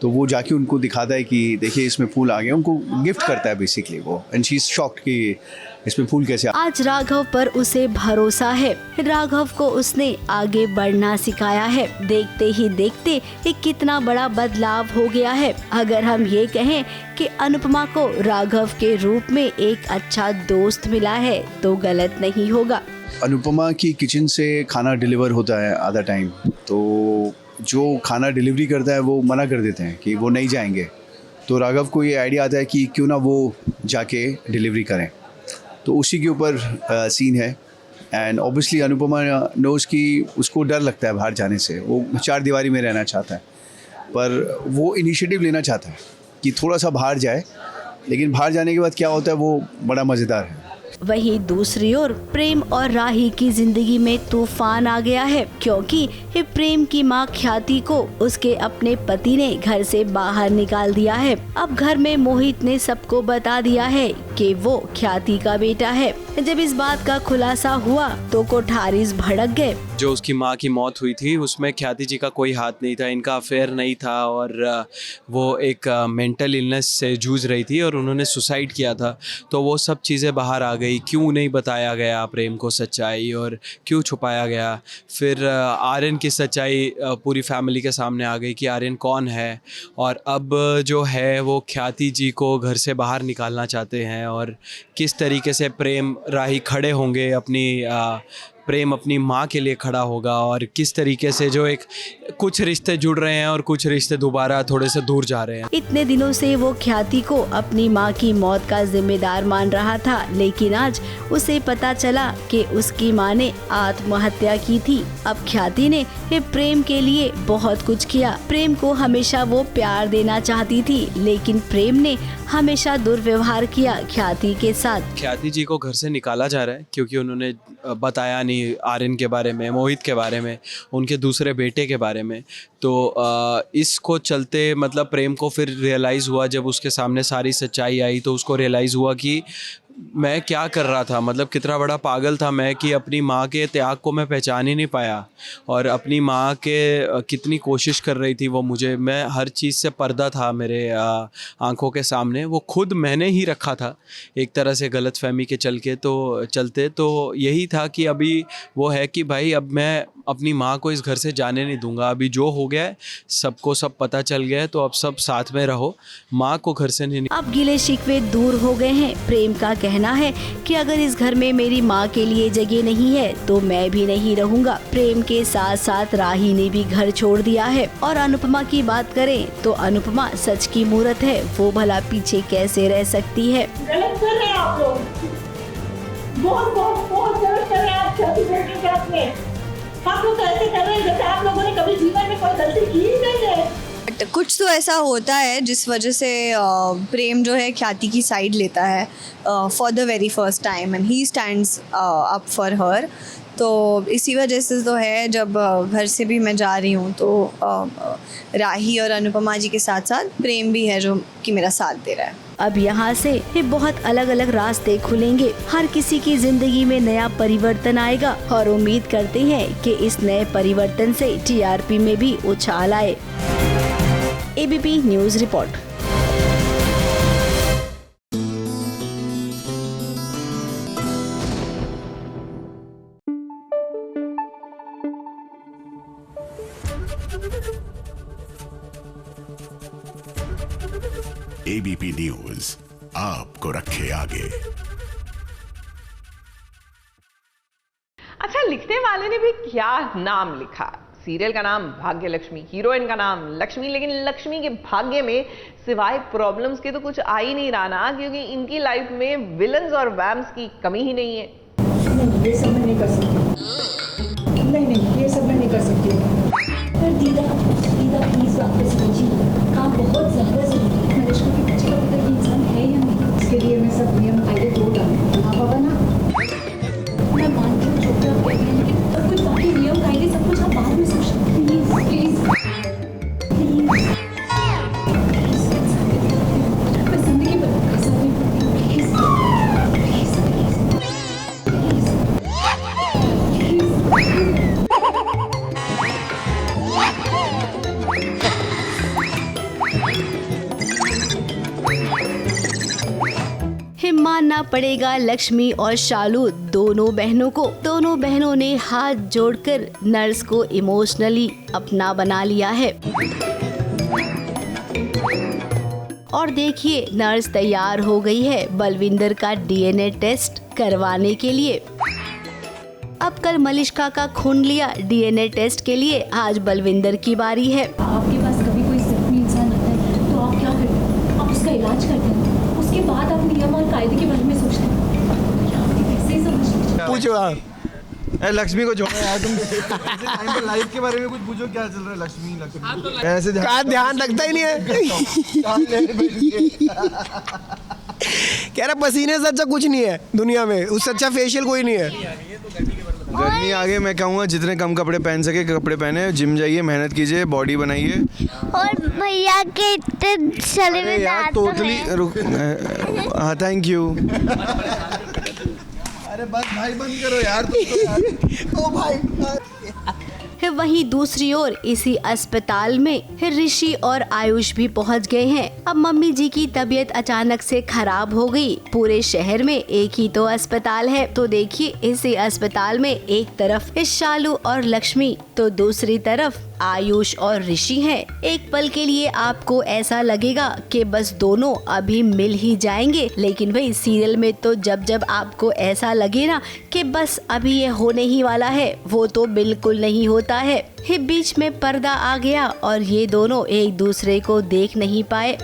तो वो जाके उनको दिखाता है कि देखिए इसमें फूल आ गए, उनको गिफ्ट करता है बेसिकली वो। एंड शी इज शॉक्ड कि इसमें फूल कैसे आज राघव पर उसे भरोसा है। राघव को उसने आगे बढ़ना सिखाया है। देखते ही देखते एक कितना बड़ा बदलाव हो गया है। अगर हम ये कहें कि अनुपमा को राघव के रूप में एक अच्छा दोस्त मिला है तो गलत नहीं होगा। अनुपमा की किचन से खाना डिलीवर होता है आधा टाइम, तो जो खाना डिलीवरी करता है वो मना कर देते हैं कि वो नहीं जाएंगे। तो राघव को ये आइडिया आता है कि क्यों ना वो जाके डिलीवरी करें, तो उसी के ऊपर सीन है। एंड ऑब्वियसली अनुपमा नोज कि उसको डर लगता है बाहर जाने से, वो चार दीवारी में रहना चाहता है, पर वो इनिशिएटिव लेना चाहता है कि थोड़ा सा बाहर जाए। लेकिन बाहर जाने के बाद क्या होता है वो बड़ा मज़ेदार है। वहीं दूसरी ओर प्रेम और राही की जिंदगी में तूफान आ गया है, क्योंकि प्रेम की मां ख्याति को उसके अपने पति ने घर से बाहर निकाल दिया है। अब घर में मोहित ने सबको बता दिया है कि वो ख्याति का बेटा है। जब इस बात का खुलासा हुआ तो कोठारीज भड़क गए। जो उसकी माँ की मौत हुई थी उसमें ख्याति जी का कोई हाथ नहीं था, इनका अफेयर नहीं था, और वो एक मेंटल इलनेस से जूझ रही थी और उन्होंने सुसाइड किया था। तो वो सब चीज़ें बाहर आ गई। क्यों नहीं बताया गया प्रेम को सच्चाई, और क्यों छुपाया गया। फिर आर्यन की सच्चाई पूरी फैमिली के सामने आ गई कि आर्यन कौन है। और अब जो है वो ख्याति जी को घर से बाहर निकालना चाहते हैं, और किस तरीके से प्रेम राही खड़े होंगे, प्रेम अपनी माँ के लिए खड़ा होगा, और किस तरीके से जो एक कुछ रिश्ते जुड़ रहे हैं और कुछ रिश्ते दोबारा थोड़े से दूर जा रहे हैं। इतने दिनों से वो ख्याति को अपनी माँ की मौत का जिम्मेदार मान रहा था, लेकिन आज उसे पता चला कि उसकी माँ ने आत्महत्या की थी। अब ख्याति ने प्रेम के लिए बहुत कुछ किया। प्रेम को हमेशा वो प्यार देना चाहती थी, लेकिन प्रेम ने हमेशा दुर्व्यवहार किया ख्याति के साथ। ख्याति जी को घर से निकाला जा रहा है क्योंकि उन्होंने बताया नहीं आर्यन के बारे में, मोहित के बारे में, उनके दूसरे बेटे के बारे में। तो इसको चलते मतलब प्रेम को फिर रियलाइज़ हुआ, जब उसके सामने सारी सच्चाई आई तो उसको रियलाइज़ हुआ कि मैं क्या कर रहा था, मतलब कितना बड़ा पागल था मैं कि अपनी माँ के त्याग को मैं पहचान ही नहीं पाया। और अपनी माँ के कितनी कोशिश कर रही थी वो मुझे, मैं हर चीज़ से पर्दा था मेरे आंखों के सामने, वो खुद मैंने ही रखा था एक तरह से गलतफहमी के चलते। तो यही था कि अभी वो है कि भाई अब मैं अपनी माँ को इस घर से जाने नहीं दूंगा। अभी जो हो गया है सबको सब पता चल गया है, तो अब सब साथ में रहो, माँ को घर से नहीं। अब गिले शिकवे दूर हो गए हैं। प्रेम का कहना है कि अगर इस घर में मेरी माँ के लिए जगह नहीं है तो मैं भी नहीं रहूँगा। प्रेम के साथ साथ राही ने भी घर छोड़ दिया है। और अनुपमा की बात करें तो अनुपमा सच की मूरत है, वो भला पीछे कैसे रह सकती है। गलत कर रहे हैं आप लोग, बहुत बहुत बहुत गलत कर रहे हैं आप शादी करने के साथ में। आप लोग ऐसे कर रहे हैं जैसे आप लोगों ने कभी जीवन में कोई गलती की ही नहीं है। कुछ तो ऐसा होता है जिस वजह से प्रेम जो है ख्याति की साइड लेता है for the very first time and he stands up for her. तो इसी वजह से तो है जब घर से भी मैं जा रही हूँ तो राही और अनुपमा जी के साथ साथ प्रेम भी है जो कि मेरा साथ दे रहा है। अब यहाँ से ये बहुत अलग अलग रास्ते खुलेंगे। हर किसी की जिंदगी में नया परिवर्तन आएगा और उम्मीद करते हैं कि इस नए परिवर्तन से टीआरपी में भी उछाल आए। ABP news report. ABP news आपको रखे आगे। अच्छा, लिखने वाले ने भी क्या नाम लिखा। सीरियल का नाम भाग्य लक्ष्मी, हीरोइन का नाम लक्ष्मी, लेकिन लक्ष्मी के भाग्य में सिवाय प्रॉब्लम्स के तो कुछ आ ही नहीं रहा ना, क्योंकि इनकी लाइफ में विलन्स और वैम्स की कमी ही नहीं है। नहीं, ये सब मैं नहीं कर सकती। नहीं, ये सब मैं नहीं कर सकती। पर दीदा प्लीज वापस कीजिए, काम बहुत ज़्यादा ज़रूरी है। मनुष्य के बच्चे का पता इंसान है या नहीं, इसके लिए मैं सब नियम कायदे तोड़ डालूँ। हाँ बाबा ना, मैं मानती हूँ जो भी आप कहते हैं, लेकिन सब कुछ बाकी नियम कायदे सब कुछ आप बाद में सोच सकते हैं। प्लीज मैं जिंदगी भर कैसा भी प्लीज मानना पड़ेगा लक्ष्मी और शालू दोनों बहनों को। दोनों बहनों ने हाथ जोड़कर नर्स को इमोशनली अपना बना लिया है। और देखिए, नर्स तैयार हो गई है बलविंदर का डीएनए टेस्ट करवाने के लिए। अब कल मलिष्का का खून लिया डीएनए टेस्ट के लिए, आज बलविंदर की बारी है। आपके पास कभी कोई जख्मी इंसान आता है तो आप क्या करते हैं? आप उसका इलाज करते हैं, उसके बाद आप नियम और कायदे के बारे में सोचते हैं। कैसे ही समझ पूछो आप लक्ष्मी को जोड़ो यार, तुम लाइफ के बारे में कुछ पूछो, क्या चल रहा है। लक्ष्मी ऐसे ध्यान रखता ही नहीं है। कह रहा पसीने से अच्छा कुछ नहीं है दुनिया में, उससे अच्छा फेशियल कोई नहीं है। गर्मी आगे मैं कहूँगा जितने कम कपड़े पहन सके कपड़े पहने, जिम जाइए, मेहनत कीजिए, बॉडी बनाइए। और भैया के चले में यार टोटली हाँ थैंक यू। अरे बस भाई बंद करो यार, ओ भाई। वहीं दूसरी ओर इसी अस्पताल में ऋषि और आयुष भी पहुंच गए हैं। अब मम्मी जी की तबीयत अचानक से खराब हो गई। पूरे शहर में एक ही तो अस्पताल है, तो देखिए इसी अस्पताल में एक तरफ शालू और लक्ष्मी तो दूसरी तरफ आयुष और ऋषि हैं। एक पल के लिए आपको ऐसा लगेगा कि बस दोनों अभी मिल ही जाएंगे, लेकिन भाई सीरियल में तो जब जब आपको ऐसा लगे ना कि बस अभी ये होने ही वाला है, वो तो बिल्कुल नहीं होता है। बीच में पर्दा आ गया और ये दोनों एक दूसरे को देख नहीं पाए।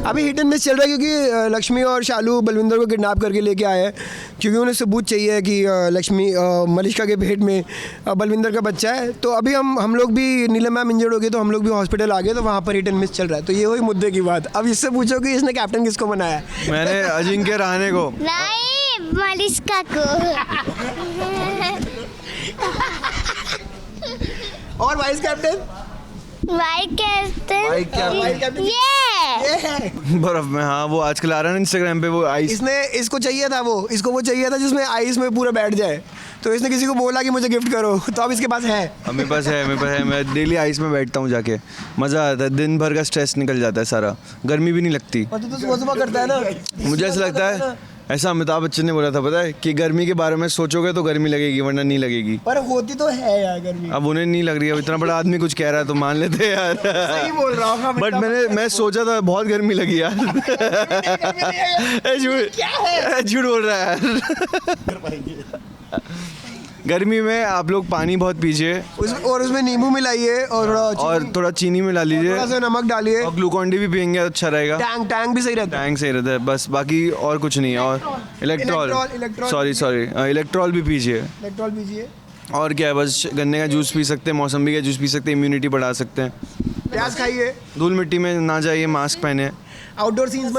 अभी हिट एंड मिस चल रहा है क्योंकि लक्ष्मी और शालू बलविंदर को किडनैप करके लेके आए हैं, क्योंकि उन्हें सबूत चाहिए कि लक्ष्मी मलिष्का के पेट में बलविंदर का बच्चा है। तो अभी हम लोग भी, नीलम मैम इंजर्ड हो गए तो हम लोग भी हॉस्पिटल आ गए, तो वहाँ पर हिट एंड मिस चल रहा है। तो ये वही मुद्दे की बात। अब इससे पूछो कि इसने कैप्टन किसको बनाया है। मैंने अजिंक्य रहाणे को। नहीं, मलिष्का को। और vice captain vice captain vice captain ये बर्फ में, हाँ वो आजकल आ रहा है ना इंस्टाग्राम पे वो आइस। इसको चाहिए था इसको चाहिए था जिसमें आइस में पूरा बैठ जाए, तो इसने किसी को बोला कि मुझे गिफ्ट करो, तो अब इसके पास है। मेरे पास है, मैं डेली आइस में बैठता हूँ जाके, मज़ा आता है, दिन भर का स्ट्रेस निकल जाता है सारा, गर्मी भी नहीं लगती। और तो सुबह करता है ना, मुझे ऐसा लगता है, ऐसा अमिताभ बच्चन ने बोला था पता है, कि गर्मी के बारे में सोचोगे तो गर्मी लगेगी वरना नहीं लगेगी। पर होती तो है यार गर्मी। अब उन्हें नहीं लग रही है, इतना बड़ा आदमी कुछ कह रहा है तो मान लेते हैं यार। सही बोल रहा हूँ। बट मैं सोचा था बहुत गर्मी लगी यार। झूठ बोल रहा है यार। गर्मी में आप लोग पानी बहुत पीजिए और उसमें नींबू मिलाइए और थोड़ा चीनी मिला लीजिए, थोड़ा सा नमक डालिए और ग्लूकॉन डी भी पियेंगे अच्छा रहेगा। टैंक भी सही रहता है बस, बाकी और कुछ नहीं है। और इलेक्ट्रॉल भी पीजिए। और क्या है, बस गन्ने का जूस पी सकते हैं, मौसम्बी का जूस पी सकते हैं, इम्यूनिटी बढ़ा सकते हैं। प्याज खाइए, धूल मिट्टी में ना जाइए, मास्क पहने, आउटडोर सीन्स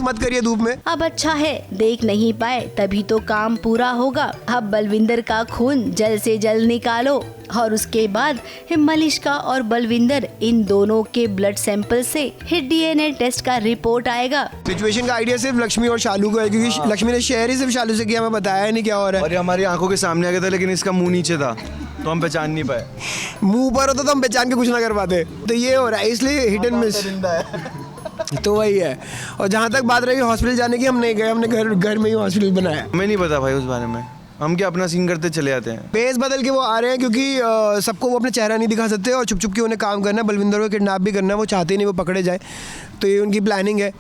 मत करिए धूप में। अब अच्छा है देख नहीं पाए तभी तो काम पूरा होगा। अब बलविंदर का खून जल्द से जल्द निकालो और उसके बाद मलिष्का और बलविंदर इन दोनों के ब्लड सैंपल से DNA टेस्ट का रिपोर्ट आएगा। सिचुएशन का आइडिया सिर्फ लक्ष्मी और शालू को है, क्योंकि लक्ष्मी ने शेयर ही सिर्फ शालू से किया, हमें बताया नहीं क्या हो रहा है। और ये हमारी आंखों के सामने आ गया था, लेकिन इसका मुंह नीचे था तो हम पहचान नहीं पाए। मुंह पर होता तो हम पहचान के कुछ ना कर पाते। तो ये हो रहा है, इसलिए हिट एंड मिस तो वही है। और जहाँ तक बात रही हॉस्पिटल जाने की, हम नहीं गए, हमने घर में ही हॉस्पिटल बनाया। हमें नहीं पता भाई उस बारे में, हम क्या अपना सीन करते चले जाते हैं। पेस बदल के वो आ रहे हैं क्योंकि सबको वो अपना चेहरा नहीं दिखा सकते और छुप छुप के उन्हें काम करना है। बलविंदर को किडनैप भी करना है, वो चाहते नहीं वो पकड़े जाए, तो ये उनकी प्लानिंग है।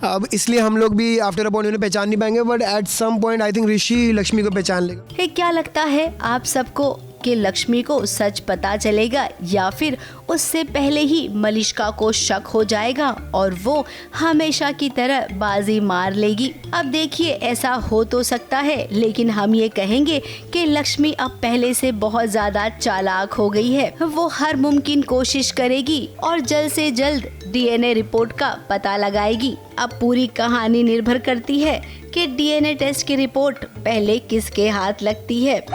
अब इसलिए हम लोग भी आफ्टर अ पॉइंट उन्हें पहचान नहीं पाएंगे, but at some point I think Rishi Lakshmi को पहचान लेगा। क्या लगता है आप सबको कि लक्ष्मी को सच पता चलेगा या फिर उससे पहले ही मलिष्का को शक हो जाएगा और वो हमेशा की तरह बाजी मार लेगी? अब देखिए, ऐसा हो तो सकता है, लेकिन हम ये कहेंगे कि लक्ष्मी अब पहले से बहुत ज्यादा चालाक हो गई है। वो हर मुमकिन कोशिश करेगी और जल्द से जल्द DNA रिपोर्ट का पता लगाएगी। अब पूरी कहानी निर्भर करती है कि DNA टेस्ट की रिपोर्ट पहले किसके हाथ लगती है।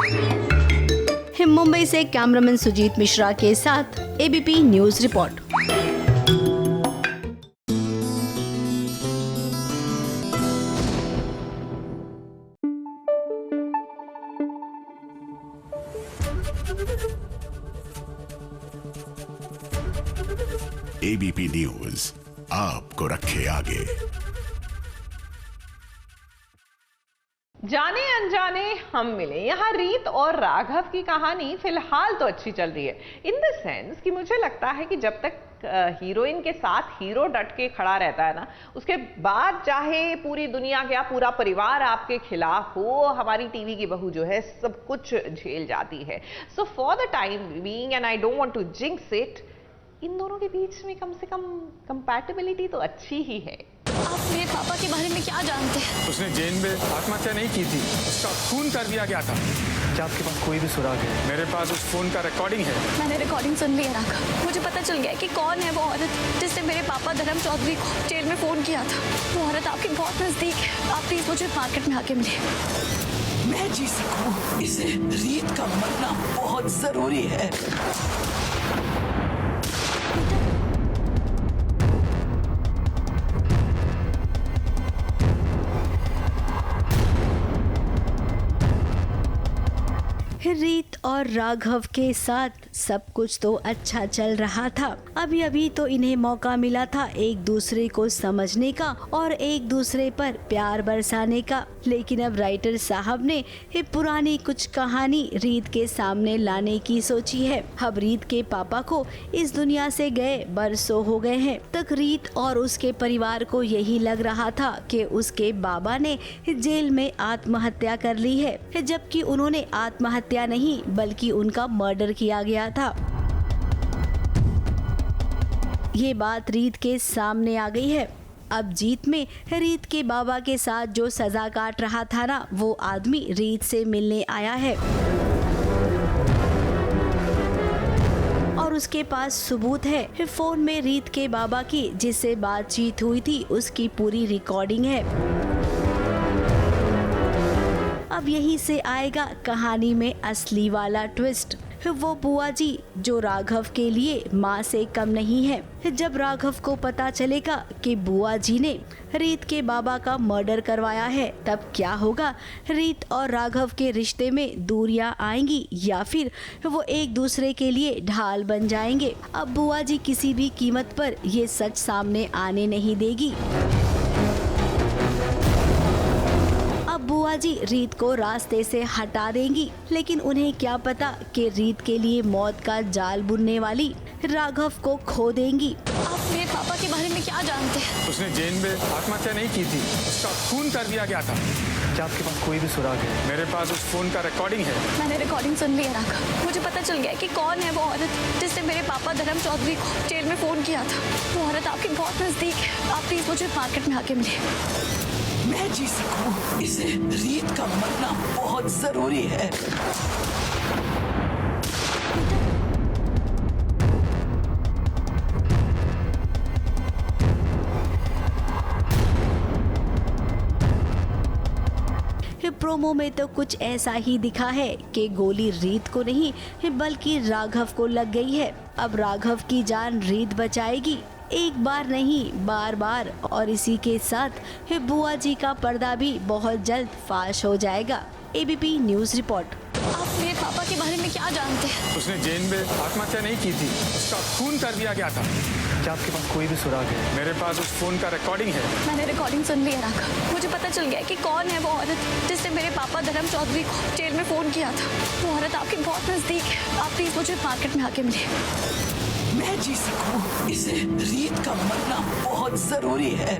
मुंबई से कैमरामैन सुजीत मिश्रा के साथ ABP news report. ABP news आपको रखे आगे। जाने अनजाने हम मिले। यहाँ रीत और राघव की कहानी फिलहाल तो अच्छी चल रही है, इन द सेंस कि मुझे लगता है कि जब तक हीरोइन के साथ हीरो डट के खड़ा रहता है ना, उसके बाद चाहे पूरी दुनिया क्या पूरा परिवार आपके खिलाफ हो, हमारी टीवी की बहू जो है सब कुछ झेल जाती है। So for the time being, and I don't want to jinx it, इन दोनों के बीच में कम से कम कंपैटिबिलिटी तो अच्छी ही है। आप मेरे पापा के बारे में क्या जानते हैं? उसने जेल में आत्महत्या नहीं की थी, उसका खून कर दिया गया था। क्या आपके पास कोई भी सुराग है? मेरे पास उस फोन का रिकॉर्डिंग है। मैंने रिकॉर्डिंग सुन ली है राघव। मुझे पता चल गया कि कौन है वो औरत जिसने मेरे पापा धर्म चौधरी को जेल में फोन किया था। वो औरत आपके बहुत नजदीक है। आप प्लीज मुझे मार्केट में आके मिलिए। मैं जी सकूं, इसे रीत का मरना बहुत जरूरी है। रीत और राघव के साथ सब कुछ तो अच्छा चल रहा था। अभी अभी तो इन्हें मौका मिला था एक दूसरे को समझने का और एक दूसरे पर प्यार बरसाने का, लेकिन अब राइटर साहब ने पुरानी कुछ कहानी रीत के सामने लाने की सोची है। अब रीत के पापा को इस दुनिया से गए बरसों हो गए हैं। तक रीत और उसके परिवार को यही लग रहा था कि उसके बाबा ने जेल में आत्महत्या कर ली है, जबकि उन्होंने आत्महत्या नहीं बल्कि उनका मर्डर किया गया था। ये बात रीत के सामने आ गई है। अब जीत में रीत के बाबा के साथ जो सजा काट रहा था ना, वो आदमी रीत से मिलने आया है और उसके पास सबूत है। फोन में रीत के बाबा की जिससे बातचीत हुई थी उसकी पूरी रिकॉर्डिंग है। अब यहीं से आएगा कहानी में असली वाला ट्विस्ट। वो बुआ जी जो राघव के लिए माँ से कम नहीं है। जब राघव को पता चलेगा कि बुआ जी ने रीत के बाबा का मर्डर करवाया है, तब क्या होगा? रीत और राघव के रिश्ते में दूरियां आएंगी या फिर वो एक दूसरे के लिए ढाल बन जाएंगे? अब बुआ जी किसी भी कीमत पर ये सच सामने आने नहीं देगी। अब बुआ जी रीत को रास्ते से हटा देंगी, लेकिन उन्हें क्या पता कि रीत के लिए मौत का जाल बुनने वाली राघव को खो देंगी। आप मेरे पापा के बारे में क्या जानते हैं? उसने जेल में आत्महत्या नहीं की थी, उसका खून कर दिया गया था। क्या आपके पास कोई भी सुराग है? मेरे पास उस फोन का रिकॉर्डिंग है। मैंने रिकॉर्डिंग सुन ली है राघव। मुझे पता चल गया कि कौन है वो औरत जिसने मेरे पापा धर्म चौधरी को जेल में फोन किया था। वो औरत आपके बहुत नजदीक है। आप प्लीज मुझे मार्केट में आके मिलिए। मैं जी सकूं, इसे रीत का मरना बहुत जरूरी है। प्रोमो में तो कुछ ऐसा ही दिखा है कि गोली रीत को नहीं बल्कि राघव को लग गई है। अब राघव की जान रीत बचाएगी, एक बार नहीं बार बार, और इसी के साथ बुआ जी का पर्दा भी बहुत जल्द फाश हो जाएगा। ABP news report. आप मेरे पापा के बारे में क्या जानते हैं? उसने जेल में आत्महत्या नहीं की थी, उसका खून कर दिया गया था। क्या आपके पास कोई भी सुराग है? मेरे पास उस फोन का रिकॉर्डिंग है। मैंने रिकॉर्डिंग सुन ली है राघव। मुझे पता चल गया कि कौन है वो औरत जिसने मेरे पापा धर्म चौधरी को जेल में फोन किया था। वो औरत आपके बहुत नजदीक है। आप प्लीज मुझे मार्केट में आके मिलिए। मैं जी सकूं, इसे रीत का मरना बहुत जरूरी है।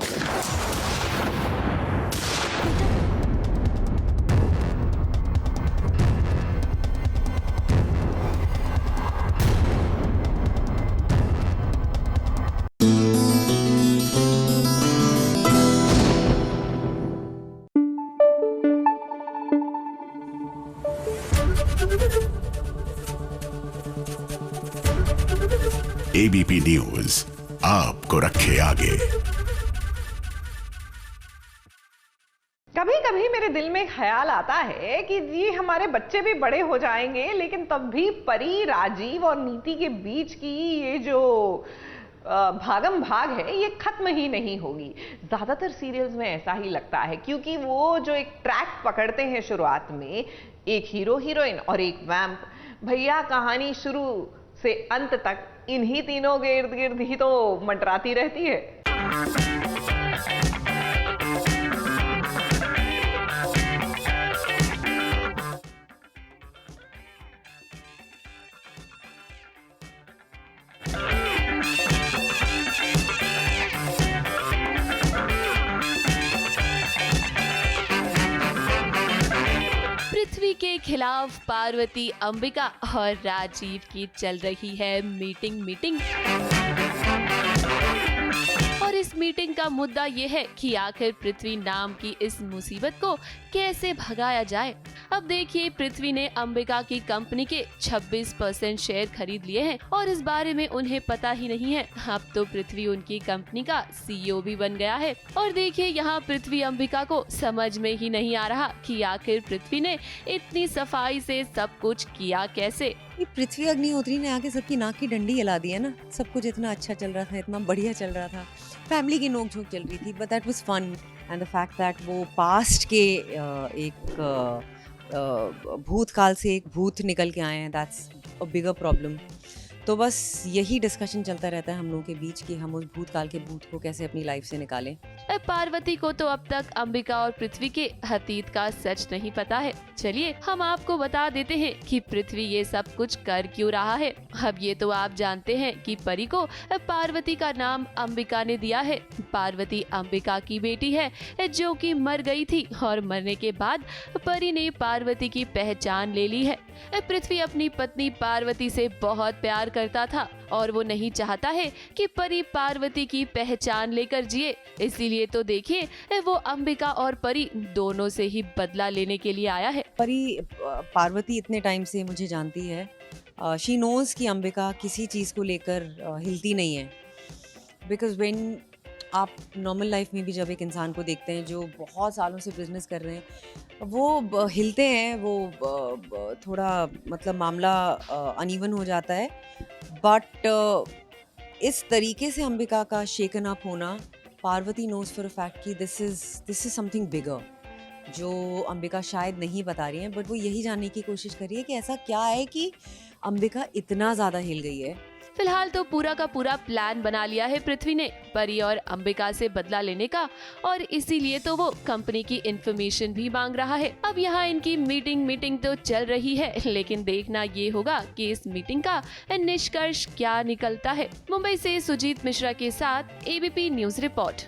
एबीपी न्यूज आपको रखे आगे। कभी कभी मेरे दिल में ख्याल आता है कि जी हमारे बच्चे भी बड़े हो जाएंगे, लेकिन तब भी परी, राजीव और नीति के बीच की ये जो भागम भाग है ये खत्म ही नहीं होगी। ज्यादातर सीरियल्स में ऐसा ही लगता है, क्योंकि वो जो एक ट्रैक पकड़ते हैं शुरुआत में, एक हीरो हीरोइन और एक वैम्प, भैया कहानी शुरू से अंत तक इन्हीं तीनों के इर्द गिर्द ही तो मंडराती रहती है। पृथ्वी के खिलाफ पार्वती, अंबिका और राजीव की चल रही है मीटिंग। और इस मीटिंग का मुद्दा ये है कि आखिर पृथ्वी नाम की इस मुसीबत को कैसे भगाया जाए। अब देखिए, पृथ्वी ने अंबिका की कंपनी के 26% शेयर खरीद लिए हैं और इस बारे में उन्हें पता ही नहीं है। अब तो पृथ्वी उनकी कंपनी का CEO भी बन गया है। और देखिए, यहाँ पृथ्वी अंबिका को समझ में ही नहीं आ रहा कि आखिर पृथ्वी ने इतनी सफाई से सब कुछ किया कैसे। पृथ्वी अग्निहोत्री ने आके सबकी नाक की डंडी हिला दी है ना। सब कुछ इतना अच्छा चल रहा था, इतना बढ़िया चल रहा था, फैमिली की नोक झोंक चल रही थी, but that was fun. And the fact that वो पास्ट के एक भूतकाल से एक भूत निकल के आए हैं, दैट्स अ बिगर प्रॉब्लम। तो बस यही डिस्कशन चलता रहता है हम लोगों के बीच कि हम उस भूतकाल के भूत को कैसे अपनी लाइफ से निकालें। पार्वती को तो अब तक अंबिका और पृथ्वी के अतीत का सच नहीं पता है। चलिए हम आपको बता देते हैं कि पृथ्वी ये सब कुछ कर क्यों रहा है। अब ये तो आप जानते हैं कि परी को पार्वती का नाम अंबिका ने दिया है। पार्वती अंबिका की बेटी है जो कि मर गई थी और मरने के बाद परी ने पार्वती की पहचान ले ली है। पृथ्वी अपनी पत्नी पार्वती से बहुत प्यार करता था और वो नहीं चाहता है कि परी पार्वती की पहचान लेकर जिए। इसीलिए तो देखिए, वो अंबिका और परी दोनों से ही बदला लेने के लिए आया है। परी पार्वती इतने टाइम से मुझे जानती है। शी नोज कि अंबिका किसी चीज़ को लेकर हिलती नहीं है, बिकॉज व्हेन आप नॉर्मल लाइफ में भी जब एक इंसान को देखते हैं जो बहुत सालों से बिजनेस कर रहे हैं, वो हिलते हैं, वो थोड़ा मतलब मामला अनइवन हो जाता है, बट इस तरीके से अंबिका का शेकन अप होना, Parvati knows for a fact कि दिस इज़ समथिंग बिगर, जो अंबिका शायद नहीं बता रही हैं, बट वो यही जानने की कोशिश कर रही है कि ऐसा क्या है कि अंबिका इतना ज़्यादा हिल गई है। फिलहाल तो पूरा का पूरा प्लान बना लिया है पृथ्वी ने परी और अंबिका से बदला लेने का, और इसीलिए तो वो कंपनी की इन्फॉर्मेशन भी मांग रहा है। अब यहाँ इनकी मीटिंग तो चल रही है, लेकिन देखना ये होगा कि इस मीटिंग का निष्कर्ष क्या निकलता है। मुंबई से सुजीत मिश्रा के साथ ABP news report.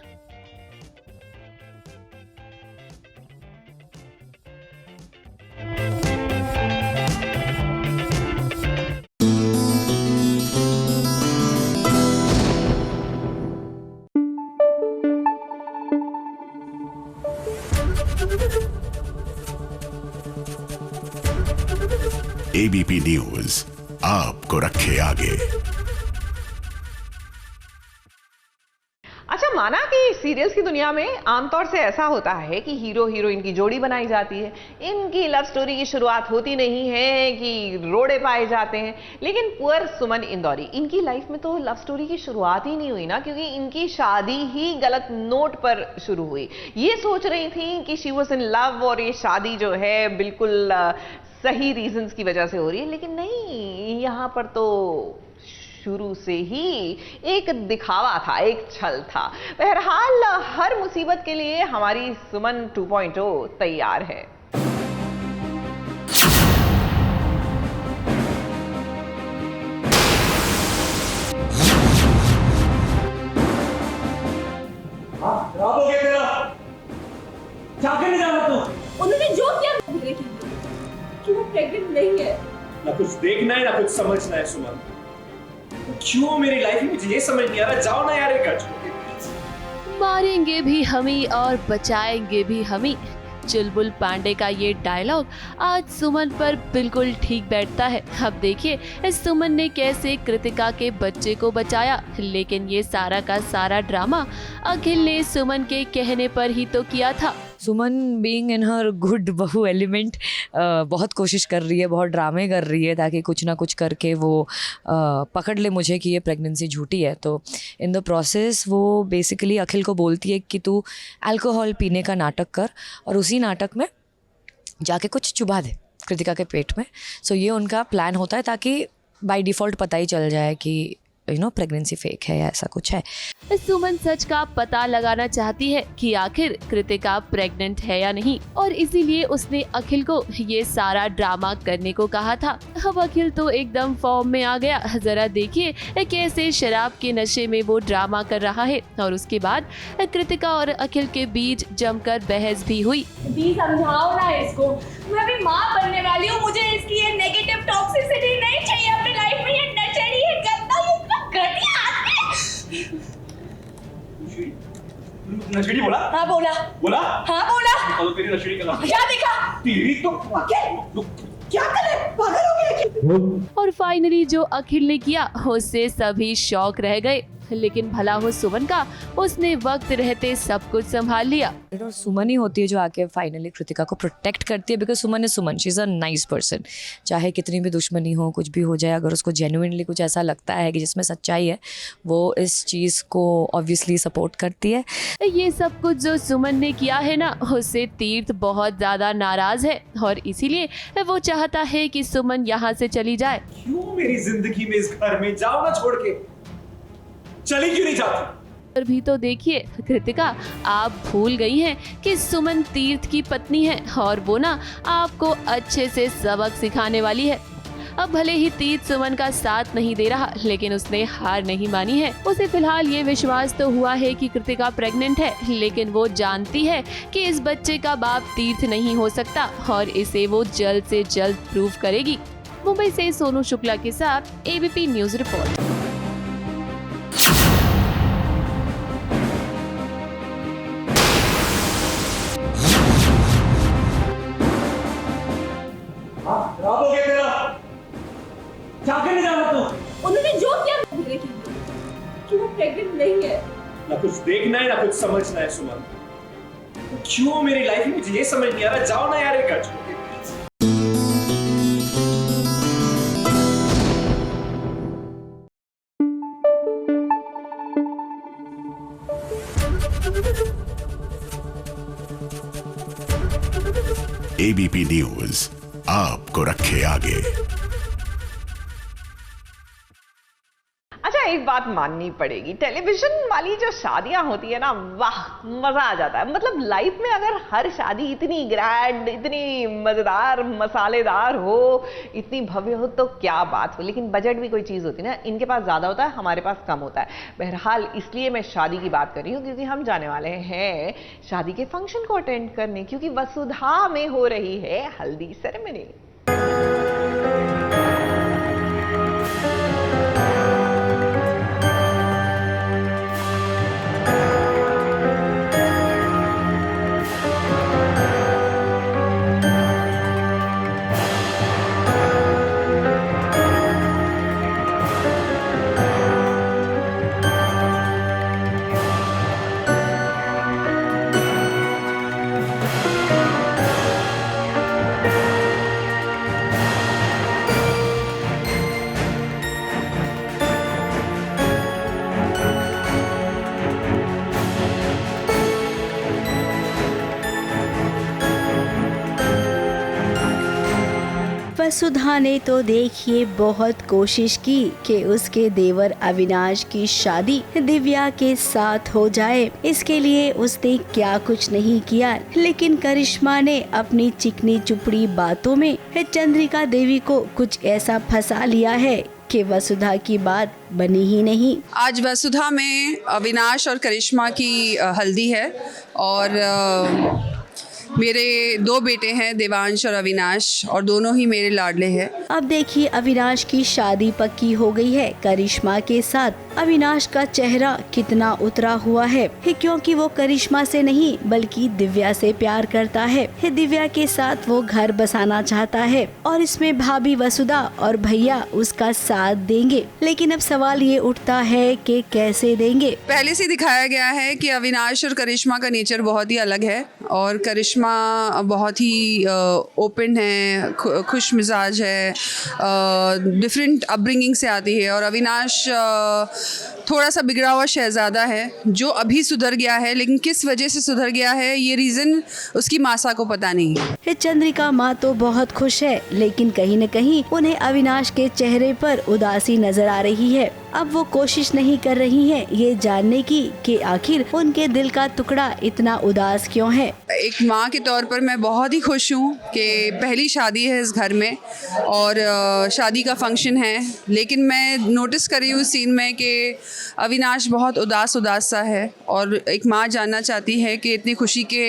ABP news आपको रखे आगे। अच्छा, माना कि सीरियल्स की दुनिया में आमतौर से ऐसा होता है कि हीरो हीरोइन की जोड़ी बनाई जाती है, इनकी लव स्टोरी की शुरुआत होती नहीं है कि रोड़े पाए जाते हैं, लेकिन पुअर सुमन इंदौरी, इनकी लाइफ में तो लव स्टोरी की शुरुआत ही नहीं हुई ना, क्योंकि इनकी शादी ही गलत नोट पर शुरू हुई। ये सोच रही थी कि शी वाज इन लव और ये शादी जो है बिल्कुल सही रीजंस की वजह से हो रही है, लेकिन नहीं, यहाँ पर तो शुरू से ही एक दिखावा था, एक छल था। बहरहाल हर मुसीबत के लिए हमारी सुमन 2.0 तैयार है। हो गया तेरा, क्या करने जा रहा तू? उन्होंने जो किया कि वो प्रेग्नेंट नहीं है। ना कुछ देखना है ना कुछ समझना है सुमन। क्यों मेरी लाइफ में मुझे ये समझ नहीं आ रहा, जाओ ना यार घर छोड़ के। मारेंगे भी हमी और बचाएंगे भी हमी, चुलबुल पांडे का ये डायलॉग आज सुमन पर बिल्कुल ठीक बैठता है। अब देखिए इस सुमन ने कैसे कृतिका के बच्चे को बचाया, लेकिन ये सारा का सारा ड्रामा अखिल ने सुमन के कहने पर ही तो किया था। सुमन बीइंग इन हर गुड बहू एलिमेंट बहुत कोशिश कर रही है, बहुत ड्रामे कर रही है ताकि कुछ ना कुछ करके वो पकड़ ले मुझे कि ये प्रेगनेंसी झूठी है। तो इन द प्रोसेस वो बेसिकली अखिल को बोलती है कि तू अल्कोहल पीने का नाटक कर और उसी नाटक में जाके कुछ चुबा दे कृतिका के पेट में। सो ये उनका प्लान होता है ताकि बाय डिफ़ॉल्ट पता ही चल जाए कि प्रेगनेंसी फेक है या ऐसा कुछ है। सुमन सच का पता लगाना चाहती है कि आखिर कृतिका प्रेग्नेंट है या नहीं, और इसीलिए उसने अखिल को ये सारा ड्रामा करने को कहा था। अब अखिल तो एकदम फॉर्म में आ गया। जरा देखिए कैसे शराब के नशे में वो ड्रामा कर रहा है। और उसके बाद कृतिका और अखिल के बीच जमकर बहस भी हुई। दी समझाओ ना इसको, मैं भी माँ बनने वाली हूँ, मुझे इसकी ये नेगेटिव टॉक्सिसिटी नहीं चाहिए अपनी लाइफ में। ये नचड़ी है, गंदा, ये इतना घटिया आदमी। नशेड़ी बोला? हाँ बोला। बोला? हाँ बोला। तो तेरी नशेड़ी का नाम क्या देखा? तेरी तो क्या करे, पागल हो गया। और फाइनली जो अखिल ने किया उससे सभी शॉक रह गए, लेकिन भला हो सुमन का, उसने वक्त रहते सब कुछ संभाल लिया। सुमन ही होती है जो आके फाइनली कृतिका को प्रोटेक्ट करती है, because Suman is Suman, she is a nice person. चाहे कितनी भी दुश्मनी हो, कुछ भी हो जाए, अगर उसको जेन्युइनली कुछ ऐसा लगता है कि जिसमें सच्चाई है, वो इस चीज़ को ऑब्वियसली सपोर्ट करती है। ये सब कुछ जो सुमन ने किया है ना, उससे तीर्थ बहुत ज़्यादा नाराज है और इसीलिए वो चाहता है कि सुमन यहाँ से चली जाए। क्यों मेरी जिंदगी में इस घर में, जाओ ना छोड़ के, चली क्यों नहीं जाती? और भी तो देखिए कृतिका, आप भूल गई हैं कि सुमन तीर्थ की पत्नी है और वो ना आपको अच्छे से सबक सिखाने वाली है। अब भले ही तीर्थ सुमन का साथ नहीं दे रहा, लेकिन उसने हार नहीं मानी है। उसे फिलहाल ये विश्वास तो हुआ है कि कृतिका प्रेग्नेंट है, लेकिन वो जानती है कि इस बच्चे का बाप तीर्थ नहीं हो सकता और इसे वो जल्द से जल्द प्रूव करेगी। मुंबई से सोनू शुक्ला के साथ एबीपी न्यूज रिपोर्ट। खराब हो गया तेरा, क्या करने जा रहा तू? उन्होंने जो किया कि वो प्रेग्नेंट नहीं है। ना कुछ देखना है ना कुछ समझना है सुमन। क्यों मेरी लाइफ में मुझे ये समझ नहीं आ रहा, जाओ ना यार ये घर छोड़ के। एबीपी न्यूज आपको रखे आगे। अच्छा, एक बात माननी पड़ेगी, टेलीविजन वाली जो शादियां होती है ना, वाह मजा आ जाता है। मतलब लाइफ में अगर हर शादी इतनी ग्रैंड, इतनी मजेदार, मसालेदार हो, इतनी भव्य हो तो क्या बात हो। लेकिन बजट भी कोई चीज होती है ना, इनके पास ज्यादा होता है, हमारे पास कम होता है। बहरहाल इसलिए मैं शादी की बात कर रही हूँ क्योंकि हम जाने वाले हैं शादी के फंक्शन को अटेंड करने, क्योंकि वसुधा में हो रही है हल्दी सेरेमनी। वसुधा ने तो देखिए बहुत कोशिश की कि उसके देवर अविनाश की शादी दिव्या के साथ हो जाए। इसके लिए उसने क्या कुछ नहीं किया, लेकिन करिश्मा ने अपनी चिकनी चुपड़ी बातों में चंद्रिका देवी को कुछ ऐसा फंसा लिया है कि वसुधा की बात बनी ही नहीं। आज वसुधा में अविनाश और करिश्मा की हल्दी है और मेरे 2 बेटे हैं, देवांश और अविनाश, और दोनों ही मेरे लाडले हैं। अब देखिए अविनाश की शादी पक्की हो गई है करिश्मा के साथ। अविनाश का चेहरा कितना उतरा हुआ है क्योंकि वो करिश्मा से नहीं बल्कि दिव्या से प्यार करता है। दिव्या के साथ वो घर बसाना चाहता है और इसमें भाभी वसुधा और भैया उसका साथ देंगे। लेकिन अब सवाल ये उठता है कि कैसे देंगे। पहले से दिखाया गया है कि अविनाश और करिश्मा का नेचर बहुत ही अलग है और करिश्मा बहुत ही ओपन है, खुश मिजाज है, डिफरेंट अपब्रिंगिंग से आती है, और अविनाश थोड़ा सा बिगड़ा हुआ शहजादा है जो अभी सुधर गया है, लेकिन किस वजह से सुधर गया है ये रीज़न उसकी मासा को पता नहीं। चंद्रिका माँ तो बहुत खुश है, लेकिन कहीं न कहीं उन्हें अविनाश के चेहरे पर उदासी नजर आ रही है। अब वो कोशिश नहीं कर रही हैं ये जानने की कि आखिर उनके दिल का टुकड़ा इतना उदास क्यों है। एक माँ के तौर पर मैं बहुत ही खुश हूँ कि पहली शादी है इस घर में और शादी का फंक्शन है, लेकिन मैं नोटिस कर रही हूँ सीन में कि अविनाश बहुत उदास सा है और एक माँ जानना चाहती है कि इतनी खुशी के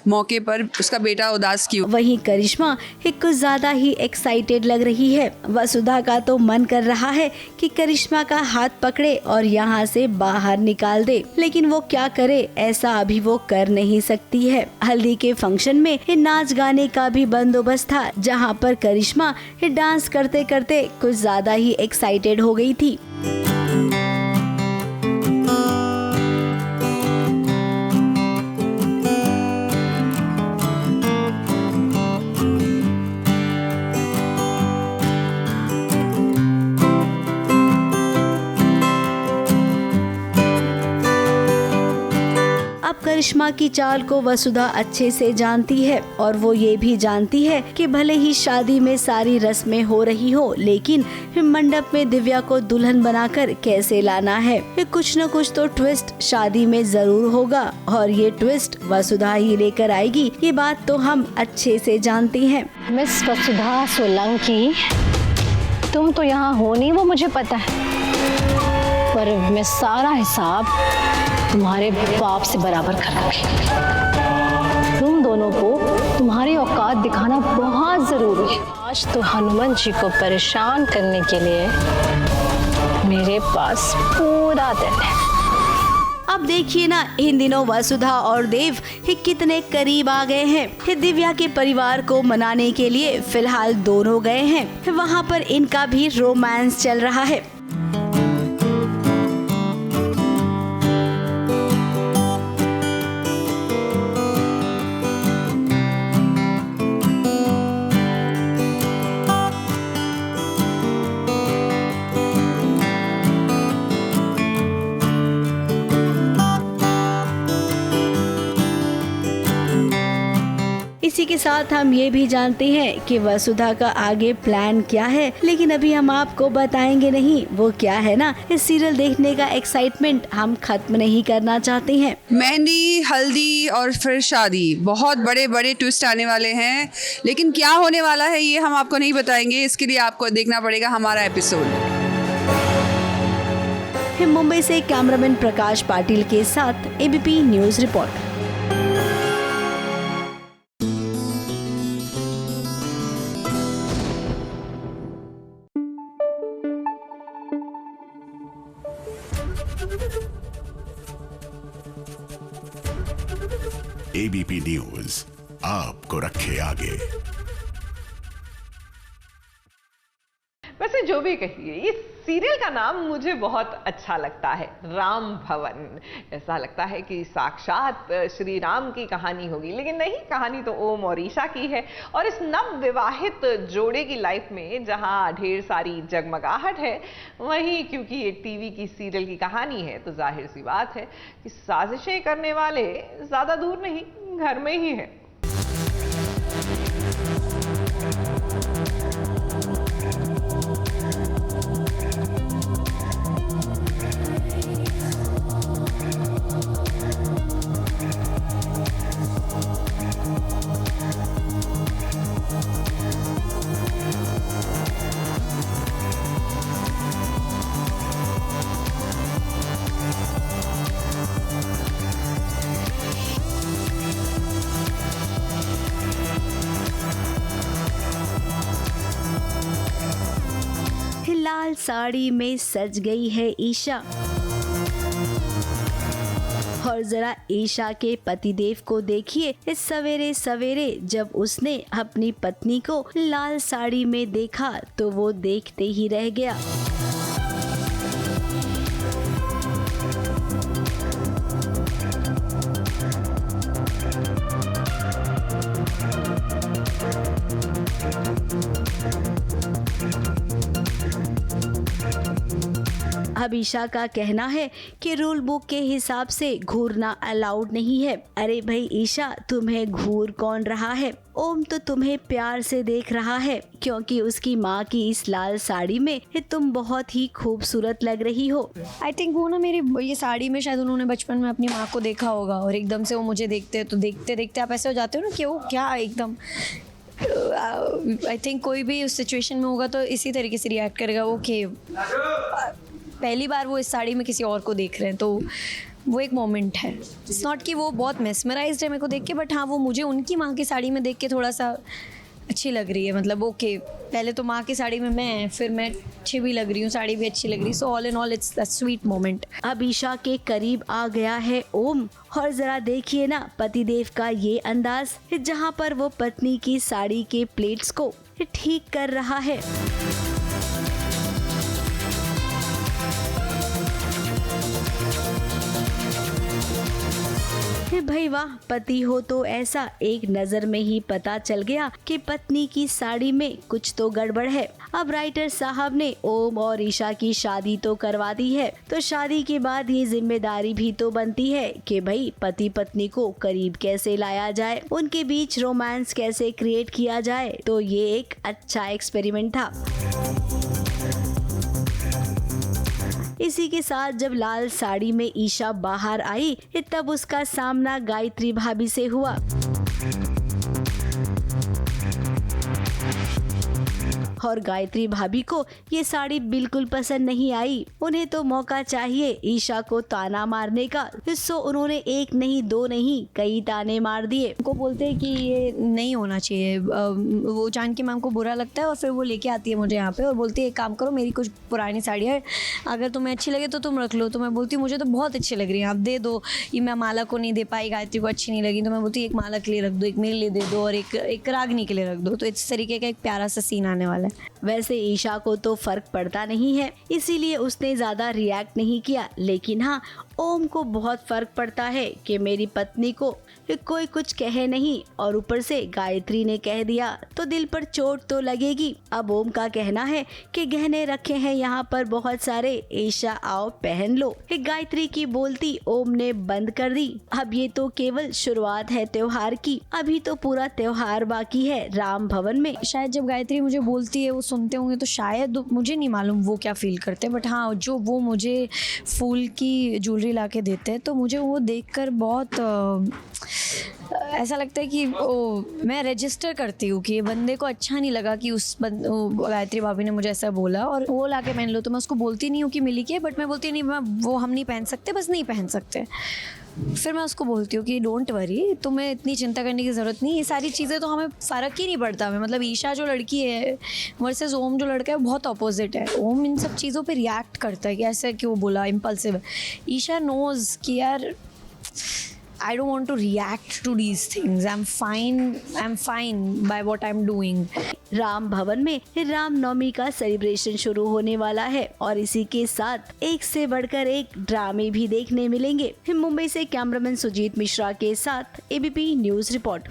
मौके पर उसका बेटा उदास क्यों। वहीं करिश्मा कुछ ज्यादा ही एक्साइटेड लग रही है। वसुधा का तो मन कर रहा है कि करिश्मा का हाथ पकड़े और यहाँ से बाहर निकाल दे, लेकिन वो क्या करे, ऐसा अभी वो कर नहीं सकती है। हल्दी के फंक्शन में नाच गाने का भी बंदोबस्त था, जहाँ पर करिश्मा डांस करते करते कुछ ज्यादा ही एक्साइटेड हो गई थी। करिश्मा की चाल को वसुधा अच्छे से जानती है और वो ये भी जानती है कि भले ही शादी में सारी रस्में हो रही हो, लेकिन मंडप में दिव्या को दुल्हन बनाकर कैसे लाना है। कुछ न कुछ तो ट्विस्ट शादी में जरूर होगा और ये ट्विस्ट वसुधा ही लेकर आएगी, ये बात तो हम अच्छे से जानती हैं। मिस वसुधा सोलंकी, तुम तो यहाँ हो नहीं वो मुझे पता है, पर मैं सारा हिसाब तुम्हारे बाप से बराबर करूंगी। तुम दोनों को तुम्हारी औकात दिखाना बहुत जरूरी है। आज तो हनुमान जी को परेशान करने के लिए मेरे पास पूरा दिन है। अब देखिए ना, इन दिनों वसुधा और देव कितने करीब आ गए हैं। दिव्या के परिवार को मनाने के लिए फिलहाल दोनों गए हैं, वहाँ पर इनका भी रोमांस चल रहा है। इसी के साथ हम ये भी जानते हैं कि वसुधा का आगे प्लान क्या है, लेकिन अभी हम आपको बताएंगे नहीं। वो क्या है ना, इस सीरियल देखने का एक्साइटमेंट हम खत्म नहीं करना चाहते हैं। मेहंदी, हल्दी और फिर शादी, बहुत बड़े बड़े ट्विस्ट आने वाले हैं, लेकिन क्या होने वाला है ये हम आपको नहीं बताएंगे। इसके लिए आपको देखना पड़ेगा हमारा एपिसोड। मुंबई से कैमरामैन प्रकाश पाटिल के साथ ABP news report. ABP news आपको रखे आगे। वैसे जो भी कहिए, इस सीरियल का नाम मुझे बहुत अच्छा लगता है, राम भवन। ऐसा लगता है कि साक्षात श्री राम की कहानी होगी, लेकिन नहीं, कहानी तो ओम और ईशा की है। और इस नव विवाहित जोड़े की लाइफ में जहां ढेर सारी जगमगाहट है, वहीं क्योंकि एक टीवी की सीरियल की कहानी है, तो जाहिर सी बात है कि साजिशें करने वाले ज्यादा दूर नहीं, घर में ही है। लाल साड़ी में सज गई है ईशा। और जरा ईशा के पतिदेव को देखिए, इस सवेरे सवेरे जब उसने अपनी पत्नी को लाल साड़ी में देखा तो वो देखते ही रह गया। अब ईशा का कहना है कि रूल बुक के हिसाब से घूरना अलाउड नहीं है। अरे भाई ईशा, तुम्हें घूर कौन रहा है? ओम तो तुम्हें प्यार से देख रहा है, क्योंकि उसकी माँ की इस लाल साड़ी में तुम बहुत ही खूबसूरत लग रही हो। आई थिंक वो ना मेरी ये साड़ी में शायद उन्होंने बचपन में अपनी माँ को देखा होगा, और एकदम से वो मुझे देखते हैं तो देखते देखते आप ऐसे हो जाते हो ना कि वो क्या एकदम, आई थिंक कोई भी उस सिचुएशन में होगा तो इसी तरीके से रिएक्ट करेगा। ओके, पहली बार वो इस साड़ी में किसी और को देख रहे हैं, तो वो एक मोमेंट है। इट्स नॉट कि वो बहुत मेस्मराइज्ड है मेरे को देख के, बट हाँ, वो मुझे उनकी माँ की साड़ी में देख के थोड़ा सा अच्छी लग रही है। मतलब ओके, पहले तो माँ की साड़ी में मैं, फिर मैं अच्छी भी लग रही हूँ, साड़ी भी अच्छी लग रही, so all in all it's a sweet moment. अब ईशा के करीब आ गया है ओम, और जरा देखिए ना पतिदेव का ये अंदाज, जहाँ पर वो पत्नी की साड़ी के प्लेट्स को ठीक कर रहा है। भाई वाह, पति हो तो ऐसा, एक नजर में ही पता चल गया कि पत्नी की साड़ी में कुछ तो गड़बड़ है। अब राइटर साहब ने ओम और ईशा की शादी तो करवा दी है, तो शादी के बाद ये जिम्मेदारी भी तो बनती है कि भाई पति पत्नी को करीब कैसे लाया जाए, उनके बीच रोमांस कैसे क्रिएट किया जाए। तो ये एक अच्छा एक्सपेरिमेंट था। इसी के साथ जब लाल साड़ी में ईशा बाहर आई, तब उसका सामना गायत्री भाभी से हुआ। और गायत्री भाभी को ये साड़ी बिल्कुल पसंद नहीं आई। उन्हें तो मौका चाहिए ईशा को ताना मारने का, सो उन्होंने एक नहीं दो नहीं कई ताने मार दिए। उनको बोलते हैं कि ये नहीं होना चाहिए, वो जान के मैम को बुरा लगता है, और फिर वो लेके आती है मुझे यहाँ पे और बोलती है एक काम करो, मेरी कुछ पुरानी साड़ी है, अगर तुम्हें अच्छी लगे तो तुम रख लो। तो मैं बोलती हूँ मुझे तो बहुत अच्छी लग रही है, आप दे दो। ये मैं माला को नहीं दे पाई, गायत्री को अच्छी नहीं लगी, तो मैं बोलती एक माला के लिए रख दो, एक मेरे लिए दे दो, और एक रागनी के लिए रख दो। तो इस तरीके का एक प्यारा सा सीन आने वाला है। वैसे ईशा को तो फर्क पड़ता नहीं है, इसीलिए उसने ज्यादा रिएक्ट नहीं किया, लेकिन हाँ, ओम को बहुत फर्क पड़ता है कि मेरी पत्नी को कोई कुछ कहे नहीं और ऊपर से गायत्री ने कह दिया तो दिल पर चोट तो लगेगी। अब ओम का कहना है कि गहने रखे हैं यहाँ पर बहुत सारे, ईशा आओ पहन लो। गायत्री की बोलती ओम ने बंद कर दी। अब ये तो केवल शुरुआत है त्योहार की, अभी तो पूरा त्योहार बाकी है राम भवन में। शायद जब गायत्री मुझे बोलती है वो सुनते होंगे तो शायद, मुझे नहीं मालूम वो क्या फील करते हैं, बट हाँ जो वो मुझे फूल की ज्वेलरी ला के देते हैं तो मुझे वो देखकर बहुत ऐसा लगता है कि मैं रजिस्टर करती हूँ कि ये बंदे को अच्छा नहीं लगा कि गायत्री भाभी ने मुझे ऐसा बोला और वो ला के पहन लो। तो मैं उसको बोलती नहीं हूँ कि मिली के, बट मैं बोलती नहीं, मैं वो हम नहीं पहन सकते, बस नहीं पहन सकते। फिर मैं उसको बोलती हूँ कि डोंट वरी, तुम्हें इतनी चिंता करने की ज़रूरत नहीं, ये सारी चीज़ें तो हमें फ़र्क ही नहीं पड़ता हमें। मतलब ईशा जो लड़की है वर्सेस ओम जो लड़का है बहुत अपोजिट है। ओम इन सब चीज़ों पे रिएक्ट करता है कि ऐसे क्यों बोला, इम्पल्सिव है। ईशा नोज़ कि यार I don't want to react to these things. I'm fine by what I'm doing. Ram भवन में रामनवमी का सेलिब्रेशन शुरू होने वाला है और इसी के साथ एक से बढ़कर एक ड्रामे भी देखने मिलेंगे। मुंबई से कैमरामैन सुजीत मिश्रा के साथ ABP news report.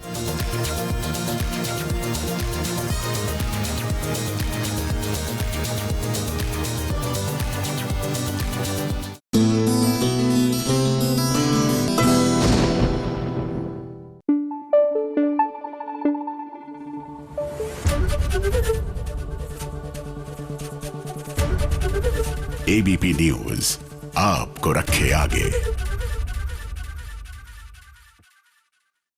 ABP news आपको रखे आगे।